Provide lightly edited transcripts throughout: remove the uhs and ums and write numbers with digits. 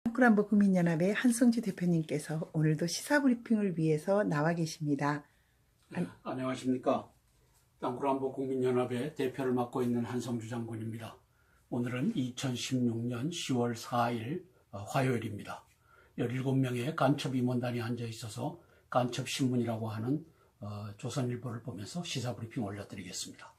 한국안보 국민연합의 한성주 대표님께서 오늘도 시사브리핑을 위해서 나와 계십니다. 안녕하십니까. 땅굴안보 국민연합의 대표를 맡고 있는 한성주 장군입니다. 오늘은 2016년 10월 4일 화요일입니다. 17명의 간첩 임원단이 앉아 있어서 간첩신문이라고 하는 조선일보를 보면서 시사브리핑 올려드리겠습니다.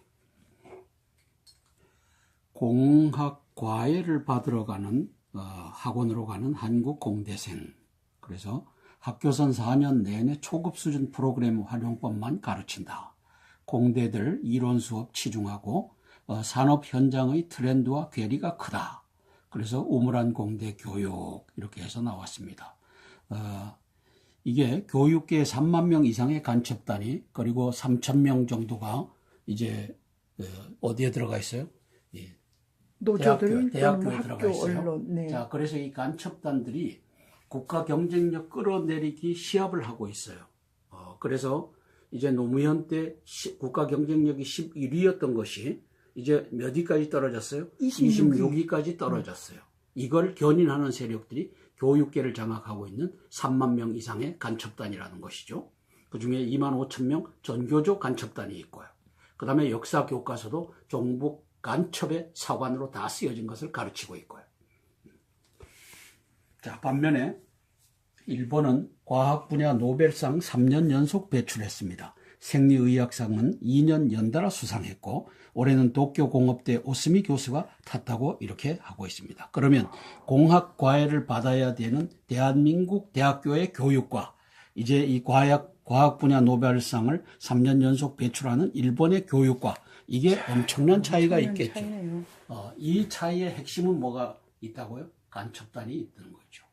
공학과외를 받으러 가는 학원으로 가는 한국 공대생. 그래서 학교선 4년 내내 초급 수준 프로그램 활용법만 가르친다. 공대들 이론 수업 치중하고 산업 현장의 트렌드와 괴리가 크다. 그래서 우물안 공대 교육 이렇게 해서 나왔습니다. 이게 교육계에 3만 명 이상의 간첩단이 그리고 3천 명 정도가 이제 어디에 들어가 있어요? 노조들, 대학교에 들어가 있어요. 언론, 네. 자, 그래서 이 간첩단들이 국가 경쟁력 끌어내리기 시합을 하고 있어요. 그래서 이제 노무현 때 국가 경쟁력이 11위였던 것이 이제 몇 위까지 떨어졌어요? 26위까지 떨어졌어요. 이걸 견인하는 세력들이 교육계를 장악하고 있는 3만 명 이상의 간첩단이라는 것이죠. 그중에 2만 5천 명 전교조 간첩단이 있고요. 그 다음에 역사 교과서도 종북 간첩의 사관으로 다 쓰여진 것을 가르치고 있고요. 자, 반면에 일본은 과학 분야 노벨상 3년 연속 배출했습니다. 생리의학상은 2년 연달아 수상했고 올해는 도쿄 공업대 오스미 교수가 탔다고 이렇게 하고 있습니다. 그러면 공학과외를 받아야 되는 대한민국 대학교의 교육과 이제 이 과학 분야 노벨상을 3년 연속 배출하는 일본의 교육과 이게 엄청난 차이가 있겠죠. 이 차이의 핵심은 뭐가 있다고요? 간첩단이 있다는 거죠.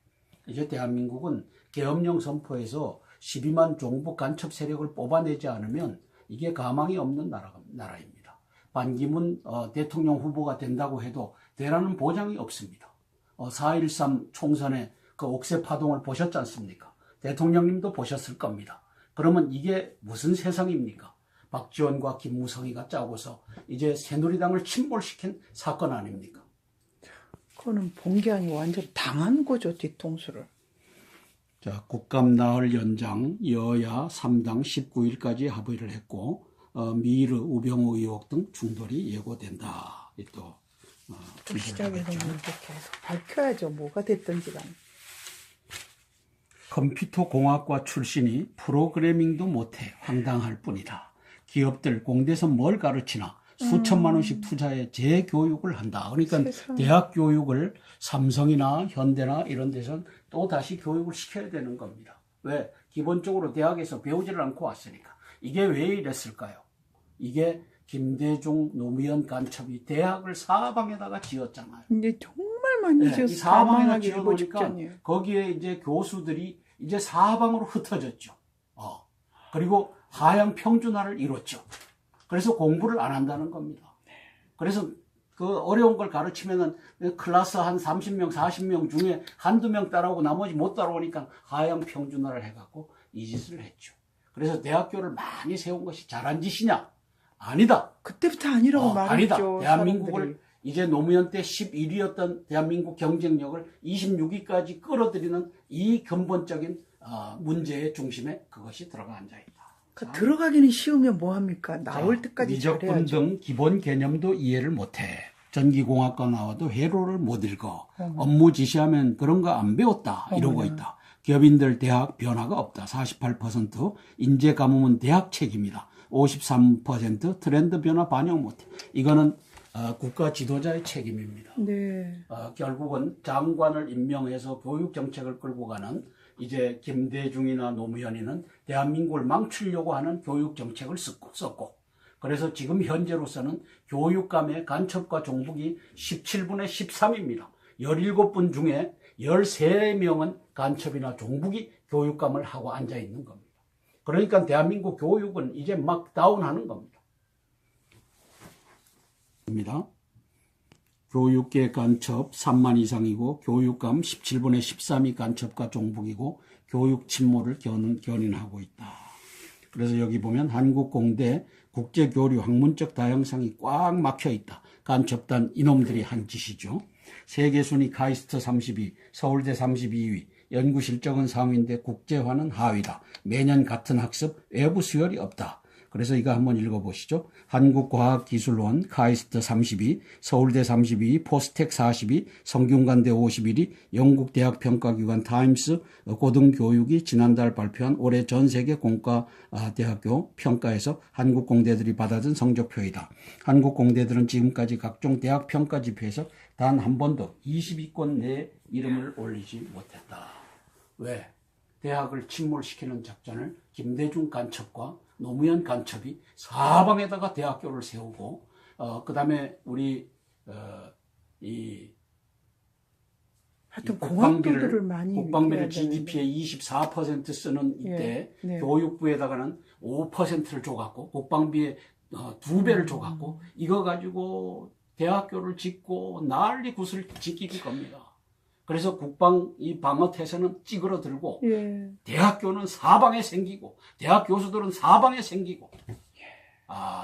이제 대한민국은 계엄령 선포에서 12만 종북 간첩 세력을 뽑아내지 않으면 이게 가망이 없는 나라입니다. 반기문 대통령 후보가 된다고 해도 되라는 보장이 없습니다. 4.13 총선의 그 옥새 파동을 보셨지 않습니까? 대통령님도 보셨을 겁니다. 그러면 이게 무슨 세상입니까? 박지원과 김무성이가 짜고서 이제 새누리당을 침몰시킨 사건 아닙니까? 그거는 본 게 아니고 완전 당한 거죠, 뒤통수를. 자, 국감 나흘 연장 여야 3당 19일까지 합의를 했고 미르 우병우 의혹 등 충돌이 예고된다. 또 시작에서는 계속 밝혀야죠. 뭐가 됐든지 간에. 컴퓨터공학과 출신이 프로그래밍도 못해 황당할 뿐이다. 기업들 공대에서 뭘 가르치나 수천만 원씩 투자해 재교육을 한다. 그러니까 세상에. 대학 교육을 삼성이나 현대나 이런 데서는 또 다시 교육을 시켜야 되는 겁니다. 왜? 기본적으로 대학에서 배우지를 않고 왔으니까. 이게 왜 이랬을까요? 이게 김대중 노무현 간첩이 대학을 사방에다가 지었잖아요. 근데 정말 많이 지어서 이 사방에다 사망하기 일보 지어놓으니까 직전이에요. 거기에 이제 교수들이 이제 사방으로 흩어졌죠. 그리고 하향 평준화를 이뤘죠. 그래서 공부를 안 한다는 겁니다. 그래서 그 어려운 걸 가르치면은 클래스 한 30명, 40명 중에 한두 명 따라오고 나머지 못 따라오니까 하향 평준화를 해갖고 이 짓을 했죠. 그래서 대학교를 많이 세운 것이 잘한 짓이냐? 아니다. 그때부터 아니라고 말했죠. 아니다. 대한민국을 사람들이. 이제 노무현 때 11위였던 대한민국 경쟁력을 26위까지 끌어들이는 이 근본적인 문제의 중심에 그것이 들어가 앉아있다. 들어가기는 쉬우면 뭐합니까? 나올 때까지 미적분 잘해야죠. 등 기본 개념도 이해를 못해. 전기공학과 나와도 회로를 못 읽어. 업무 지시하면 그런 거 안 배웠다. 이러고 있다. 기업인들 대학 변화가 없다. 48% 인재 가뭄은 대학 책임이다. 53% 트렌드 변화 반영 못해. 이거는 국가 지도자의 책임입니다. 네. 결국은 장관을 임명해서 교육 정책을 끌고 가는 이제 김대중이나 노무현이는 대한민국을 망치려고 하는 교육 정책을 썼고 그래서 지금 현재로서는 교육감의 간첩과 종북이 17분의 13입니다. 17분 중에 13명은 간첩이나 종북이 교육감을 하고 앉아 있는 겁니다. 그러니까 대한민국 교육은 이제 막 다운하는 겁니다. 교육계 간첩 3만 이상이고 교육감 17분의 13이 간첩과 종북이고 교육 침몰을 견인하고 있다. 그래서 여기 보면 한국공대 국제교류 학문적 다양성이 꽉 막혀 있다. 간첩단 이놈들이 한 짓이죠. 세계 순위 카이스트 32, 서울대 32위, 연구 실적은 상위인데 국제화는 하위다. 매년 같은 학습, 외부 수혈이 없다. 그래서 이거 한번 읽어보시죠. 한국과학기술원 카이스트 32, 서울대 32, 포스텍 42, 성균관대 51위, 영국대학 평가기관 타임스 고등교육이 지난달 발표한 올해 전세계 공과대학교 평가에서 한국 공대들이 받아든 성적표이다. 한국 공대들은 지금까지 각종 대학 평가 지표에서 단 한 번도 20위권 내에 이름을 올리지 못했다. 왜? 대학을 침몰시키는 작전을 김대중 간첩과 노무현 간첩이 사방에다가 대학교를 세우고 그 다음에 우리 하여튼 공학도들을 많이 국방비를 GDP의 24% 쓰는 이때 교육부에다가는 5%를 줘갖고 국방비의 2배를 줘갖고 이거 가지고 대학교를 짓고 난리 굿을 지키길 겁니다. 그래서 이 방어태세는 찌그러들고 대학교는 사방에 생기고 대학 교수들은 사방에 생기고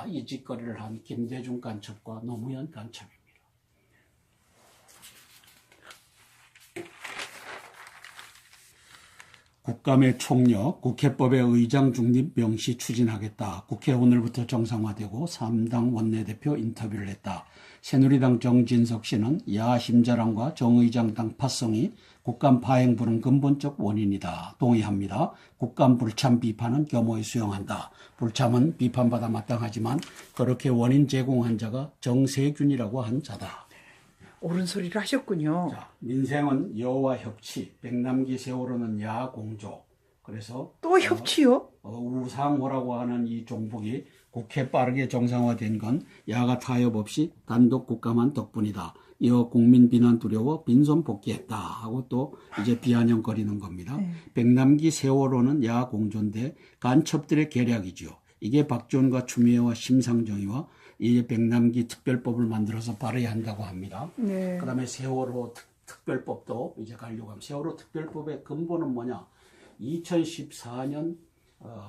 이 짓거리를 한 김대중 간첩과 노무현 간첩입니다. 국감의 총력, 국회법의 의장 중립 명시 추진하겠다. 국회 오늘부터 정상화되고 3당 원내대표 인터뷰를 했다. 새누리당 정진석 씨는 야심자랑과 정의장 당파성이 국감 파행부는 근본적 원인이다. 동의합니다. 국감 불참 비판은 겸허히 수용한다. 불참은 비판받아 마땅하지만 그렇게 원인 제공한 자가 정세균이라고 한 자다. 옳은 소리를 하셨군요. 자, 민생은 여와 협치, 백남기 세월호는 야공조. 그래서 또 협치요? 우상호라고 하는 이 종북이 국회 빠르게 정상화된 건 야가 타협 없이 단독 국감한 덕분이다. 이어 국민 비난 두려워 빈손 복귀했다 하고 또 이제 비아냥거리는 겁니다. 백남기 세월호는 야공조인데 간첩들의 계략이죠. 이게 박지원과 추미애와 심상정이와 이제 백남기 특별법을 만들어서 발의해야 한다고 합니다. 그다음에 세월호 특별법도 이제 가려고 합니다. 세월호 특별법의 근본은 뭐냐? 2014년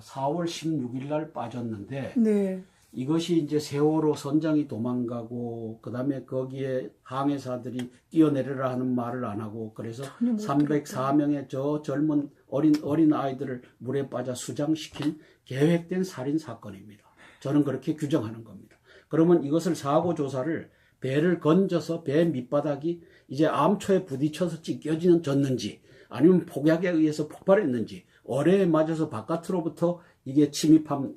4월 16일 날 빠졌는데 이것이 이제 세월호 선장이 도망가고 그다음에 거기에 항해사들이 뛰어내려라 하는 말을 안 하고 그래서 304명의 저 젊은 어린 아이들을 물에 빠져 수장시킨 계획된 살인 사건입니다. 저는 그렇게 규정하는 겁니다. 그러면 이것을 사고 조사를 배를 건져서 배 밑바닥이 이제 암초에 부딪혀서 찢겨졌는지 아니면 폭약에 의해서 폭발했는지 어뢰에 맞아서 바깥으로부터 이게 침입한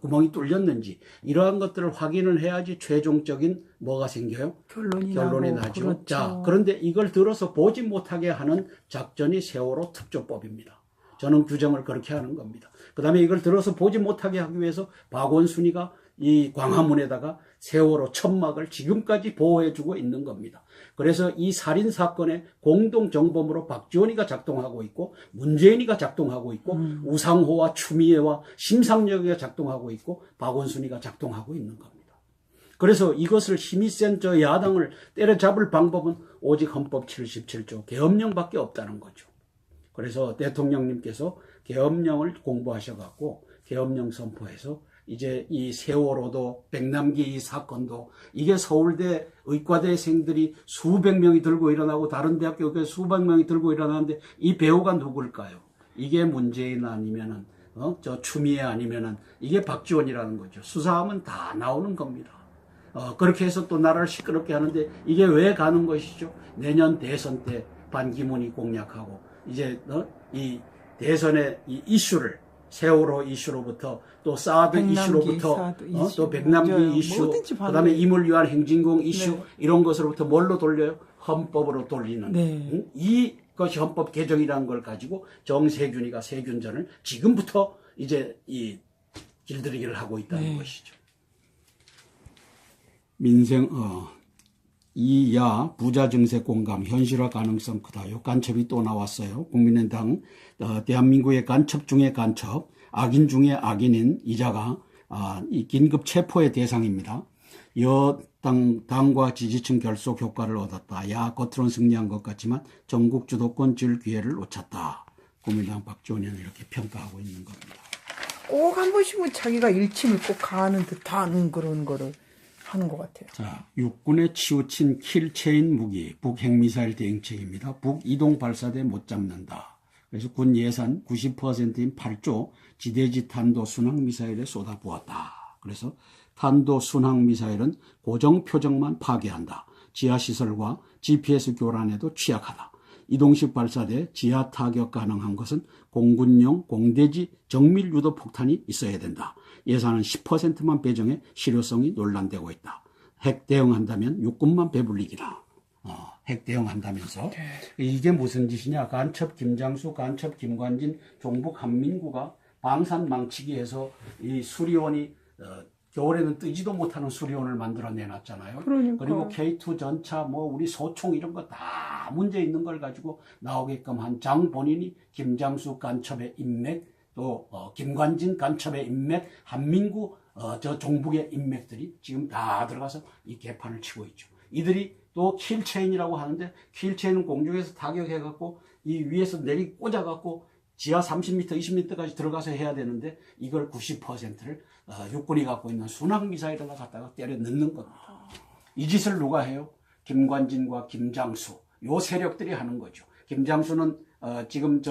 구멍이 뚫렸는지 이러한 것들을 확인을 해야지 최종적인 뭐가 생겨요? 결론이 나죠. 그렇죠. 자, 그런데 이걸 들어서 보지 못하게 하는 작전이 세월호 특조법입니다. 저는 규정을 그렇게 하는 겁니다. 그 다음에 이걸 들어서 보지 못하게 하기 위해서 박원순이가 이 광화문에다가 세월호 천막을 지금까지 보호해주고 있는 겁니다. 그래서 이 살인사건의 공동정범으로 박지원이가 작동하고 있고 문재인이가 작동하고 있고 우상호와 추미애와 심상정이가 작동하고 있고 박원순이가 작동하고 있는 겁니다. 그래서 이것을 힘이 센 저 야당을 때려잡을 방법은 오직 헌법 77조 계엄령밖에 없다는 거죠. 그래서 대통령님께서 계엄령을 공부하셔갖고 계엄령 선포해서 이제 이 세월호도 백남기 이 사건도 이게 서울대 의과대생들이 수백 명이 들고 일어나고 다른 대학교 수백 명이 들고 일어나는데 이 배우가 누굴까요? 이게 문재인 아니면은 저 추미애 아니면은 이게 박지원이라는 거죠. 수사하면 다 나오는 겁니다. 그렇게 해서 또 나라를 시끄럽게 하는데 이게 왜 가는 것이죠? 내년 대선 때 반기문이 공약하고 이제 이 대선의 이 이슈를 세월호 이슈로부터 또 사드 이슈로부터 또 백남기 이슈 그다음에 임을 위한 행진공 이슈 이런 것으로부터 뭘로 돌려요? 헌법으로 돌리는 이것이 헌법 개정이라는 걸 가지고 정세균이가 세균전을 지금부터 이제 이 길들이기를 하고 있다는 것이죠. 민생 이야 부자 증세 공감 현실화 가능성 크다. 요 간첩이 또 나왔어요. 국민의당 대한민국의 간첩 중에 간첩, 악인 중에 악인인 이자가 이 긴급 체포의 대상입니다. 당과 지지층 결속 효과를 얻었다. 야 겉으로는 승리한 것 같지만 전국 주도권 질 기회를 놓쳤다. 국민의당 박지원 의원은 이렇게 평가하고 있는 겁니다. 꼭 한 번씩은 자기가 일침을 꼭 가하는 듯한 그런 거를 하는 것 같아요. 자, 육군에 치우친 킬체인 무기, 북 핵미사일 대응책입니다. 북 이동 발사대 못 잡는다. 그래서 군 예산 90%인 8조 지대지 탄도 순항 미사일에 쏟아부었다. 그래서 탄도 순항 미사일은 고정 표적만 파괴한다. 지하 시설과 GPS 교란에도 취약하다. 이동식 발사대 지하 타격 가능한 것은 공군용 공대지 정밀 유도 폭탄이 있어야 된다. 예산은 10%만 배정해 실효성이 논란되고 있다. 핵 대응한다면 육군만 배불리기다. 핵 대응한다면서. 이게 무슨 짓이냐. 간첩 김장수, 간첩 김관진, 종북 한민구가 방산 망치기 해서 이 수리원이 겨울에는 뜨지도 못하는 수리원을 만들어 내놨잖아요. 그러니까. 그리고 K2 전차, 뭐 우리 소총 이런 거 다 문제 있는 걸 가지고 나오게끔 한 장 본인이 김장수 간첩의 인맥, 또 김관진 간첩의 인맥, 한민구 저 종북의 인맥들이 지금 다 들어가서 이 개판을 치고 있죠. 이들이 또 킬체인이라고 하는데, 킬체인은 공중에서 타격해갖고 이 위에서 내리 꽂아갖고 지하 30m, 20m까지 들어가서 해야 되는데, 이걸 90%를 육군이 갖고 있는 순항미사일을 갖다가 때려 넣는 겁니다. 이 짓을 누가 해요? 김관진과 김장수, 요 세력들이 하는 거죠. 김장수는 지금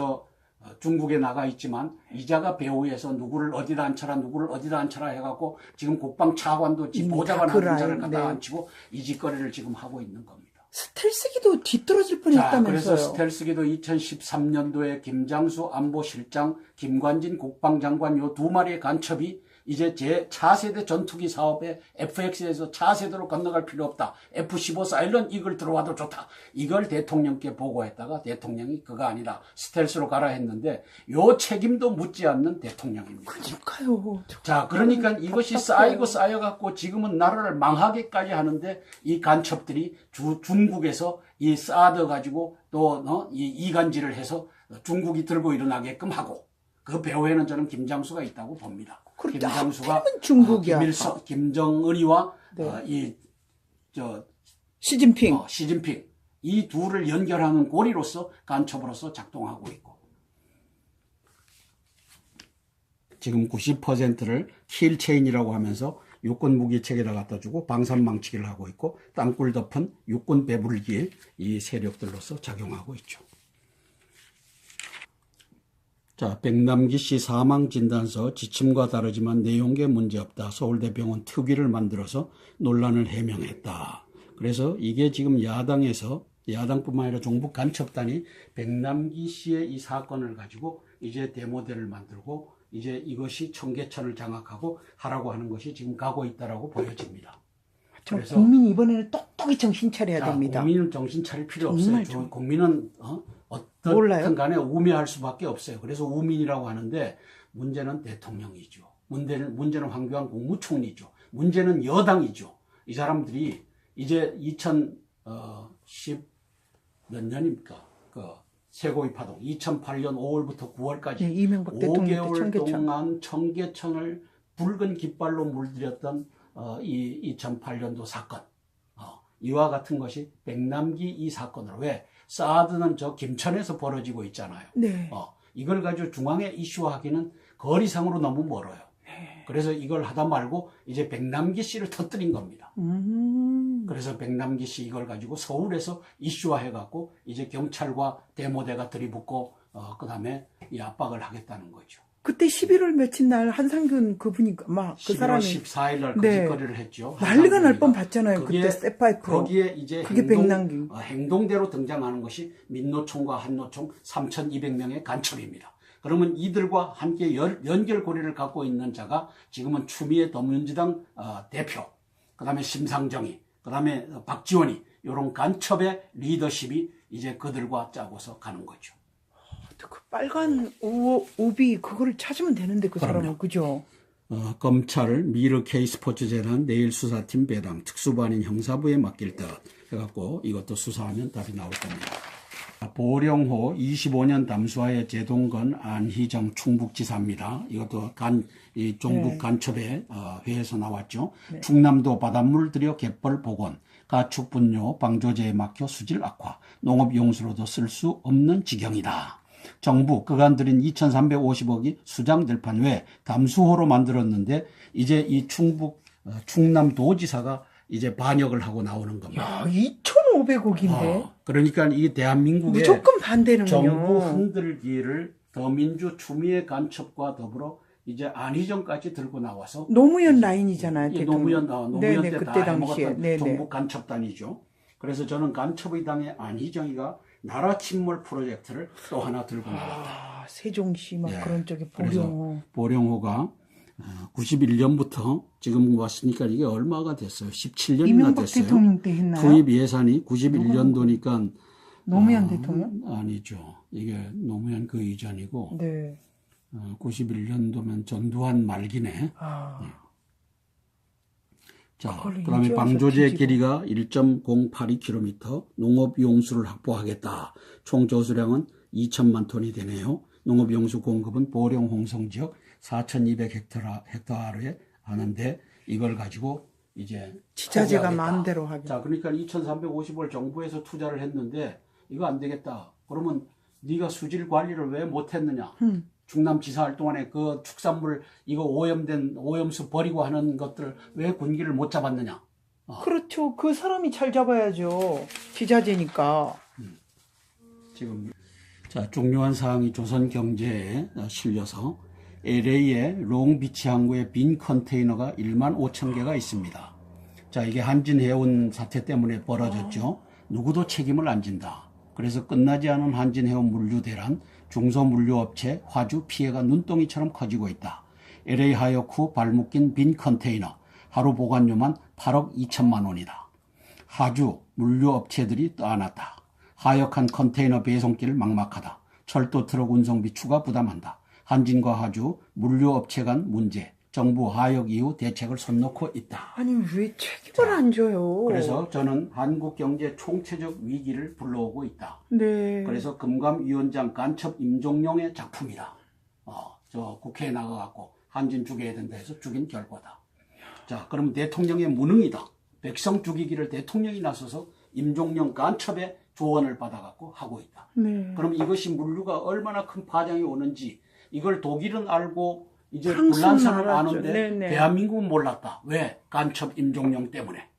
중국에 나가 있지만 이자가 배후에서 누구를 어디다 앉혀라, 누구를 어디다 앉혀라 해갖고 지금 국방차관도 보좌관 한 자를 갖다 앉히고 이 짓거리를 지금 하고 있는 겁니다. 스텔스기도 뒤떨어질 그래서 뻔했다면서요. 스텔스기도 2013년도에 김장수 안보실장, 김관진 국방장관 요 두 마리의 간첩이 이제 제 차세대 전투기 사업에 FX에서 차세대로 건너갈 필요 없다. F-15 사일런 이글 들어와도 좋다. 이걸 대통령께 보고했다가 대통령이 그거 아니다. 스텔스로 가라 했는데 요 책임도 묻지 않는 대통령입니다. 그러니까요. 자, 그러니까 이것이 쌓이고 쌓여갖고 지금은 나라를 망하게까지 하는데 이 간첩들이 중국에서 이 쌓아둬 가지고 또 이간질을 해서 중국이 들고 일어나게끔 하고, 그 배후에는 저는 김장수가 있다고 봅니다. 김장수가 중국이야. 김정은이와 시진핑. 시진핑 이 둘을 연결하는 고리로서 간첩으로서 작동하고 있고, 지금 90%를 킬체인이라고 하면서 육군 무기 체계를 갖다 주고 방산 망치기를 하고 있고, 땅굴 덮은 육군 배불기 이 세력들로서 작용하고 있죠. 자, 백남기 씨 사망 진단서 지침과 다르지만 내용에 문제없다. 서울대병원 특위를 만들어서 논란을 해명했다. 그래서 이게 지금 야당에서, 야당뿐만 아니라 종북 간첩단이 백남기 씨의 이 사건을 가지고 이제 데모대를 만들고 이제 이것이 청계천을 장악하고 하라고 하는 것이 지금 가고 있다라고 보여집니다. 그래서 국민이 이번에는 똑똑히 정신 차려야 됩니다. 국민은 정신 차릴 필요 없어요. 국민은 어떻든 간에 우매할 수밖에 없어요. 그래서 우민이라고 하는데, 문제는 대통령이죠. 문제는 황교안 국무총리죠. 문제는 여당이죠. 이 사람들이 이제 2010 몇 년입니까? 세고위 파동 2008년 5월부터 9월까지 이명박 대통령 5개월 동안 청계천을 붉은 깃발로 물들였던 이 2008년도 사건, 이와 같은 것이 백남기 이 사건으로, 왜 사드는 저 김천에서 벌어지고 있잖아요. 네. 이걸 가지고 중앙에 이슈화하기는 거리상으로 너무 멀어요. 네. 그래서 이걸 하다 말고 이제 백남기 씨를 터뜨린 겁니다. 그래서 백남기 씨 이걸 가지고 서울에서 이슈화해갖고 이제 경찰과 데모대가 들이붙고 그 다음에 이 압박을 하겠다는 거죠. 그때 11월 며칠 날 한상균 그분이 막 그 11월 사람이 14일 날 거짓거리를 했죠. 난리가 날 뻔 봤잖아요. 그때 쇠파이프. 거기에 이제 그게 백남기. 행동대로 등장하는 것이 민노총과 한노총 3,200명의 간첩입니다. 그러면 이들과 함께 연결고리를 갖고 있는 자가 지금은 추미애 더민주당 대표, 그 다음에 심상정이, 그 다음에 박지원이, 이런 간첩의 리더십이 이제 그들과 짜고서 가는 거죠. 그 빨간 오비 그거를 찾으면 되는데 그 사람은. 그죠? 검찰 미르 K스포츠재단 내일수사팀 배당 특수반인 형사부에 맡길 듯 해갖고 이것도 수사하면 답이 나올 겁니다. 보령호 25년 담수하의 제동건 안희정 충북지사입니다. 이것도 이 종북 간첩의 회에서 나왔죠. 네. 충남도 바닷물 들여 갯벌 복원, 가축 분뇨 방조제에 막혀 수질 악화, 농업용수로도 쓸 수 없는 지경이다. 정부 그간 들인 2,350억이 수장될 판 외 담수호로 만들었는데, 이제 이 충남도지사가 이제 반역을 하고 나오는 겁니다. 야, 2,500억인데. 그러니까 이 대한민국의 무조건 반대는군요. 정부 흔들기를 더민주 추미애 간첩과 더불어 이제 안희정까지 들고 나와서 노무현 라인이잖아요, 이 대통령. 노무현 때 그때 다 당시에. 해먹었던 네네. 정부 간첩단이죠. 그래서 저는 간첩의 당의 안희정이가 나라 침몰 프로젝트를 또 하나 들고 나왔다. 세종시 막 예. 그런 쪽에 그래서 보령호. 보령호가 91년부터 지금 왔으니까 이게 얼마가 됐어요? 17년이나 이명박 됐어요. 대통령 때 했나요? 투입 예산이 91년도니까 노무현 대통령? 아니죠. 이게 노무현 그 이전이고 네. 91년도면 전두환 말기네. 자, 그걸 그다음에 인지어서 방조제 뒤집어. 길이가 1.082km, 농업용수를 확보하겠다. 총 저수량은 2천만 톤이 되네요. 농업용수 공급은 보령 홍성 지역 4,200헥타르에 하는데 이걸 가지고 이제 지자체가 포기하겠다. 마음대로 하게. 자, 그러니까 2,350을 정부에서 투자를 했는데 이거 안 되겠다. 그러면 네가 수질 관리를 왜 못했느냐? 충남지사 할 동안에 그 축산물 이거 오염수 버리고 하는 것들 왜 군기를 못 잡았느냐? 그렇죠. 그 사람이 잘 잡아야죠. 지자체니까. 지금 자, 중요한 사항이 조선경제에 실려서 LA의 롱비치 항구에 빈 컨테이너가 1만 5천 개가 있습니다. 자, 이게 한진해운 사태 때문에 벌어졌죠. 누구도 책임을 안 진다. 그래서 끝나지 않은 한진해운 물류 대란, 중소물류업체 화주 피해가 눈덩이처럼 커지고 있다. LA 하역 후 발묶인 빈 컨테이너, 하루 보관료만 8억 2천만 원이다. 하주 물류업체들이 떠안았다. 하역한 컨테이너 배송길 막막하다. 철도 트럭 운송비 추가 부담한다. 한진과 하주 물류업체 간 문제. 정부 하역 이후 대책을 손 놓고 있다. 아니 왜 책임을 안 져요? 그래서 저는 한국 경제 총체적 위기를 불러오고 있다. 네. 그래서 금감위원장 간첩 임종용의 작품이다. 저 국회에 나가갖고 한진 죽여야 된다 해서 죽인 결과다. 자, 그러면 대통령의 무능이다. 백성 죽이기를 대통령이 나서서 임종용 간첩의 조언을 받아갖고 하고 있다. 네. 그럼 이것이 물류가 얼마나 큰 파장이 오는지 이걸 독일은 알고 이제 프랑스는 불란서는 알았죠. 아는데 네네. 대한민국은 몰랐다. 왜? 간첩 임종용 때문에.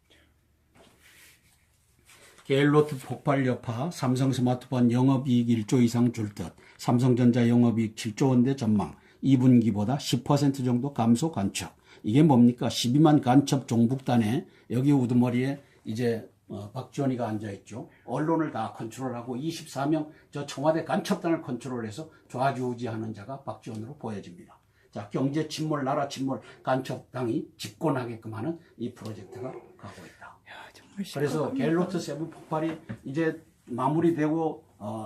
갤로트 폭발 여파, 삼성 스마트폰 영업이익 1조 이상 줄 듯, 삼성전자 영업이익 7조 원대 전망, 2분기보다 10% 정도 감소 간첩. 이게 뭡니까? 12만 간첩 종북단에 여기 우두머리에 이제 박지원이가 앉아있죠. 언론을 다 컨트롤하고 24명 저 청와대 간첩단을 컨트롤해서 좌지우지하는 자가 박지원으로 보여집니다. 자, 경제 침몰, 나라 침몰, 간첩당이 집권하게끔 하는 이 프로젝트가 가고 있다. 야, 정말 그래서 심각합니다. 갤로트 세븐 폭발이 이제 마무리되고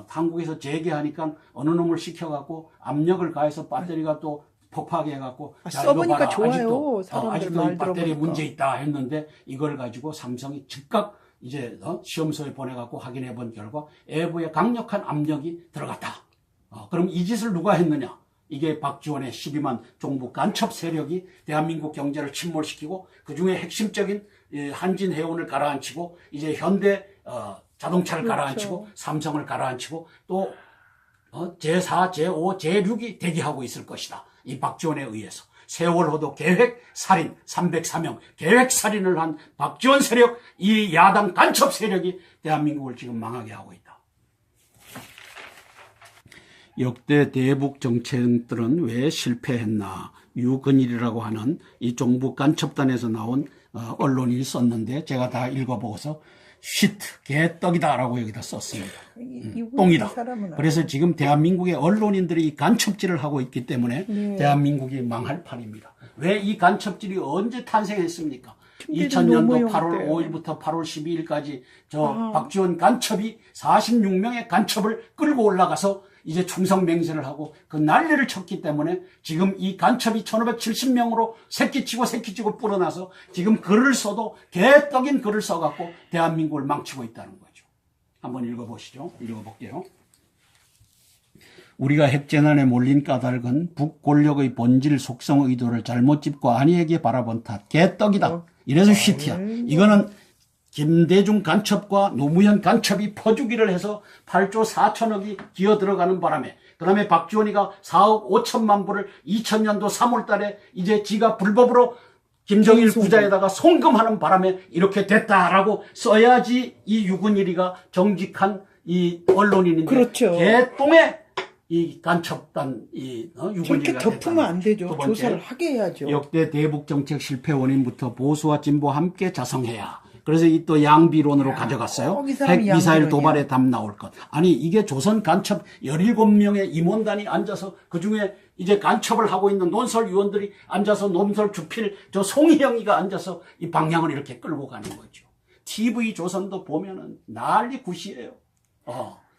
한국에서 재개하니까 어느 놈을 시켜갖고 압력을 가해서 배터리가 또 폭파하게 해갖고 자, 이거 써보니까 봐라. 좋아요. 사람들 아직도 말 이 배터리에 들어보니까. 문제 있다 했는데 이걸 가지고 삼성이 즉각 이제 시험소에 보내갖고 확인해 본 결과 외부의 강력한 압력이 들어갔다. 그럼 이 짓을 누가 했느냐? 이게 박지원의 12만 종북 간첩 세력이 대한민국 경제를 침몰시키고 그중에 핵심적인 한진해운을 가라앉히고 이제 현대 자동차를 그렇죠. 가라앉히고 삼성을 가라앉히고 또 제4, 제5, 제6이 대기하고 있을 것이다. 이 박지원에 의해서. 세월호도 계획살인 304명 계획살인을 한 박지원 세력, 이 야당 간첩 세력이 대한민국을 지금 망하게 하고 있다. 역대 대북 정책들은 왜 실패했나? 유근일이라고 하는 이 종북 간첩단에서 나온 언론이 썼는데 제가 다 읽어보고서 시트, 개떡이다라고 여기다 썼습니다. 똥이다. 그래서 지금 대한민국의 언론인들이 이 간첩질을 하고 있기 때문에 네. 대한민국이 망할 판입니다. 왜 이 간첩질이 언제 탄생했습니까? 춘계도 2000년도 노무현 8월 때요. 5일부터 8월 12일까지 박지원 간첩이 46명의 간첩을 끌고 올라가서 이제 충성맹세를 하고 그 난리를 쳤기 때문에 지금 이 간첩이 1570명으로 새끼치고 불어나서 지금 글을 써도 개떡인 글을 써갖고 대한민국을 망치고 있다는 거죠. 한번 읽어보시죠. 읽어볼게요. 우리가 핵재난에 몰린 까닭은 북권력의 본질 속성 의도를 잘못 짚고 아니에게 바라본 탓. 개떡이다. 이래서 휘트야. 이거는 김대중 간첩과 노무현 간첩이 퍼주기를 해서 8조 4천억이 기어 들어가는 바람에 그 다음에 박지원이가 4억 5천만 불을 2000년도 3월 달에 이제 지가 불법으로 김정일 송금. 부자에다가 송금하는 바람에 이렇게 됐다라고 써야지 이 유근일이가 정직한 이 언론인인데 그렇죠. 개똥의 이 간첩단 이 저렇게 유근일이가 덮으면 안 되죠. 두 번째, 조사를 하게 해야죠. 역대 대북 정책 실패 원인부터 보수와 진보 함께 자성해야. 그래서 이 또 양비론으로 가져갔어요. 꼭 이 사람이 핵미사일 양비론이야. 도발에 답 나올 것. 아니 이게 조선 간첩 17명의 임원단이 앉아서 그중에 이제 간첩을 하고 있는 논설위원들이 앉아서 논설 주필 저 송희영이가 앉아서 이 방향을 이렇게 끌고 가는 거죠. TV 조선도 보면은 난리 굿이에요.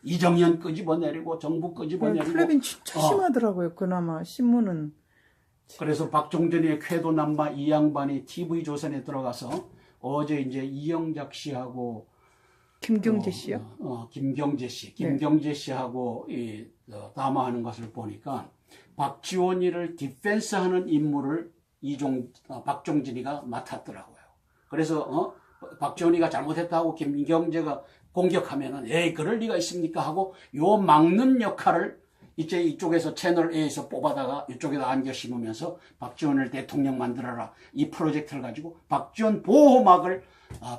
이정현 끄집어내리고 정부 끄집어내리고. 텔레비전 진짜 심하더라고요. 그나마 신문은. 그래서 박종전의 쾌도남마 이 양반이 TV 조선에 들어가서 어제 이제 이영작 씨하고 김경재 씨요? 김경재 씨하고 담화하는 것을 보니까 박지원이를 디펜스하는 임무를 박종진이가 맡았더라고요. 그래서 박지원이가 잘못했다고 김경재가 공격하면은 에이 그럴 리가 있습니까 하고 요 막는 역할을 이제 이쪽에서 채널 A에서 뽑아다가 이쪽에다 안겨 심으면서 박지원을 대통령 만들어라 이 프로젝트를 가지고 박지원 보호막을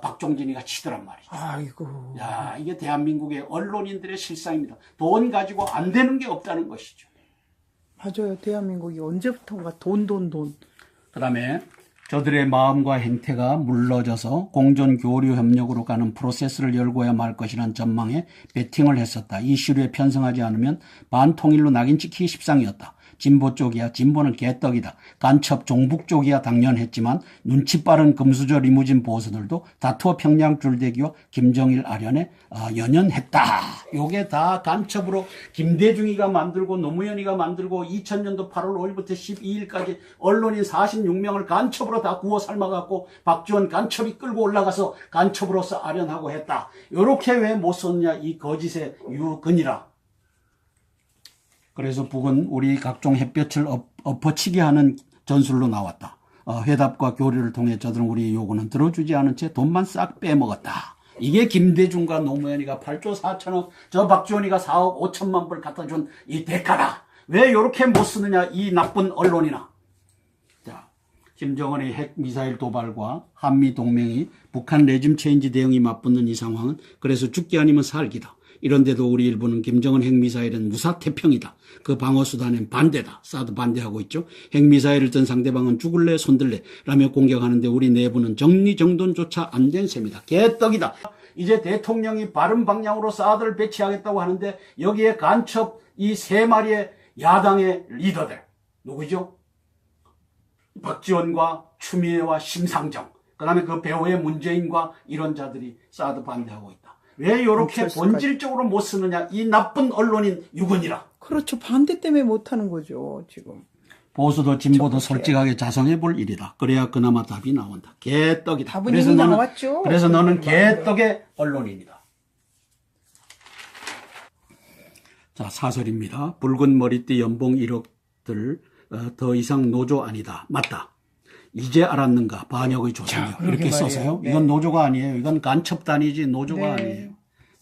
박종진이가 치더란 말이죠. 아이고. 야, 이게 대한민국의 언론인들의 실상입니다. 돈 가지고 안 되는 게 없다는 것이죠. 맞아요. 대한민국이 언제부턴가 돈. 그 다음에 저들의 마음과 행태가 물러져서 공존 교류 협력으로 가는 프로세스를 열고야 말 것이라는 전망에 베팅을 했었다. 이 시류에 편성하지 않으면 반통일로 낙인 찍히기 십상이었다. 진보 쪽이야 진보는 개떡이다. 간첩 종북 쪽이야 당연했지만 눈치 빠른 금수저 리무진 보수들도 다투어 평양 줄대기와 김정일 아련에 연연했다. 요게 다 간첩으로 김대중이가 만들고 노무현이가 만들고 2000년도 8월 5일부터 12일까지 언론인 46명을 간첩으로 다 구워 삶아갖고 박지원 간첩이 끌고 올라가서 간첩으로서 아련하고 했다. 요렇게 왜 못 썼냐 이 거짓의 유근이라. 그래서 북은 우리 각종 햇볕을 엎어치게 하는 전술로 나왔다. 회답과 교류를 통해 저들은 우리의 요구는 들어주지 않은 채 돈만 싹 빼먹었다. 이게 김대중과 노무현이가 8조 4천억, 저 박지원이가 4억 5천만 불 갖다 준 이 대가다. 왜 이렇게 못 쓰느냐 이 나쁜 언론이나. 자, 김정은의 핵미사일 도발과 한미동맹이 북한 레짐 체인지 대응이 맞붙는 이 상황은 그래서 죽기 아니면 살기다. 이런데도 우리 일부는 김정은 핵미사일은 무사태평이다. 그 방어수단엔 반대다. 사드 반대하고 있죠. 핵미사일을 든 상대방은 죽을래 손들래 라며 공격하는데 우리 내부는 정리정돈조차 안 된 셈이다. 개떡이다. 이제 대통령이 바른 방향으로 사드를 배치하겠다고 하는데 여기에 간첩 이 세 마리의 야당의 리더들 누구죠? 박지원과 추미애와 심상정 그 다음에 그 배후의 문재인과 이런 자들이 사드 반대하고 있다. 왜 이렇게 본질적으로 못 쓰느냐 이 나쁜 언론인 유근이라. 그렇죠. 반대 때문에 못하는 거죠. 지금. 보수도 진보도 솔직하게 자성해 볼 일이다. 그래야 그나마 답이 나온다. 개떡이다. 답은 이미 나왔죠. 그래서 너는 개떡의 언론인이다. 자, 사설입니다. 붉은 머리띠 연봉 1억들 더 이상 노조 아니다. 맞다. 이제 알았는가 반역의 조상이요. 이렇게 써서요. 네. 이건 노조가 아니에요. 이건 간첩단이지 노조가 네. 아니에요.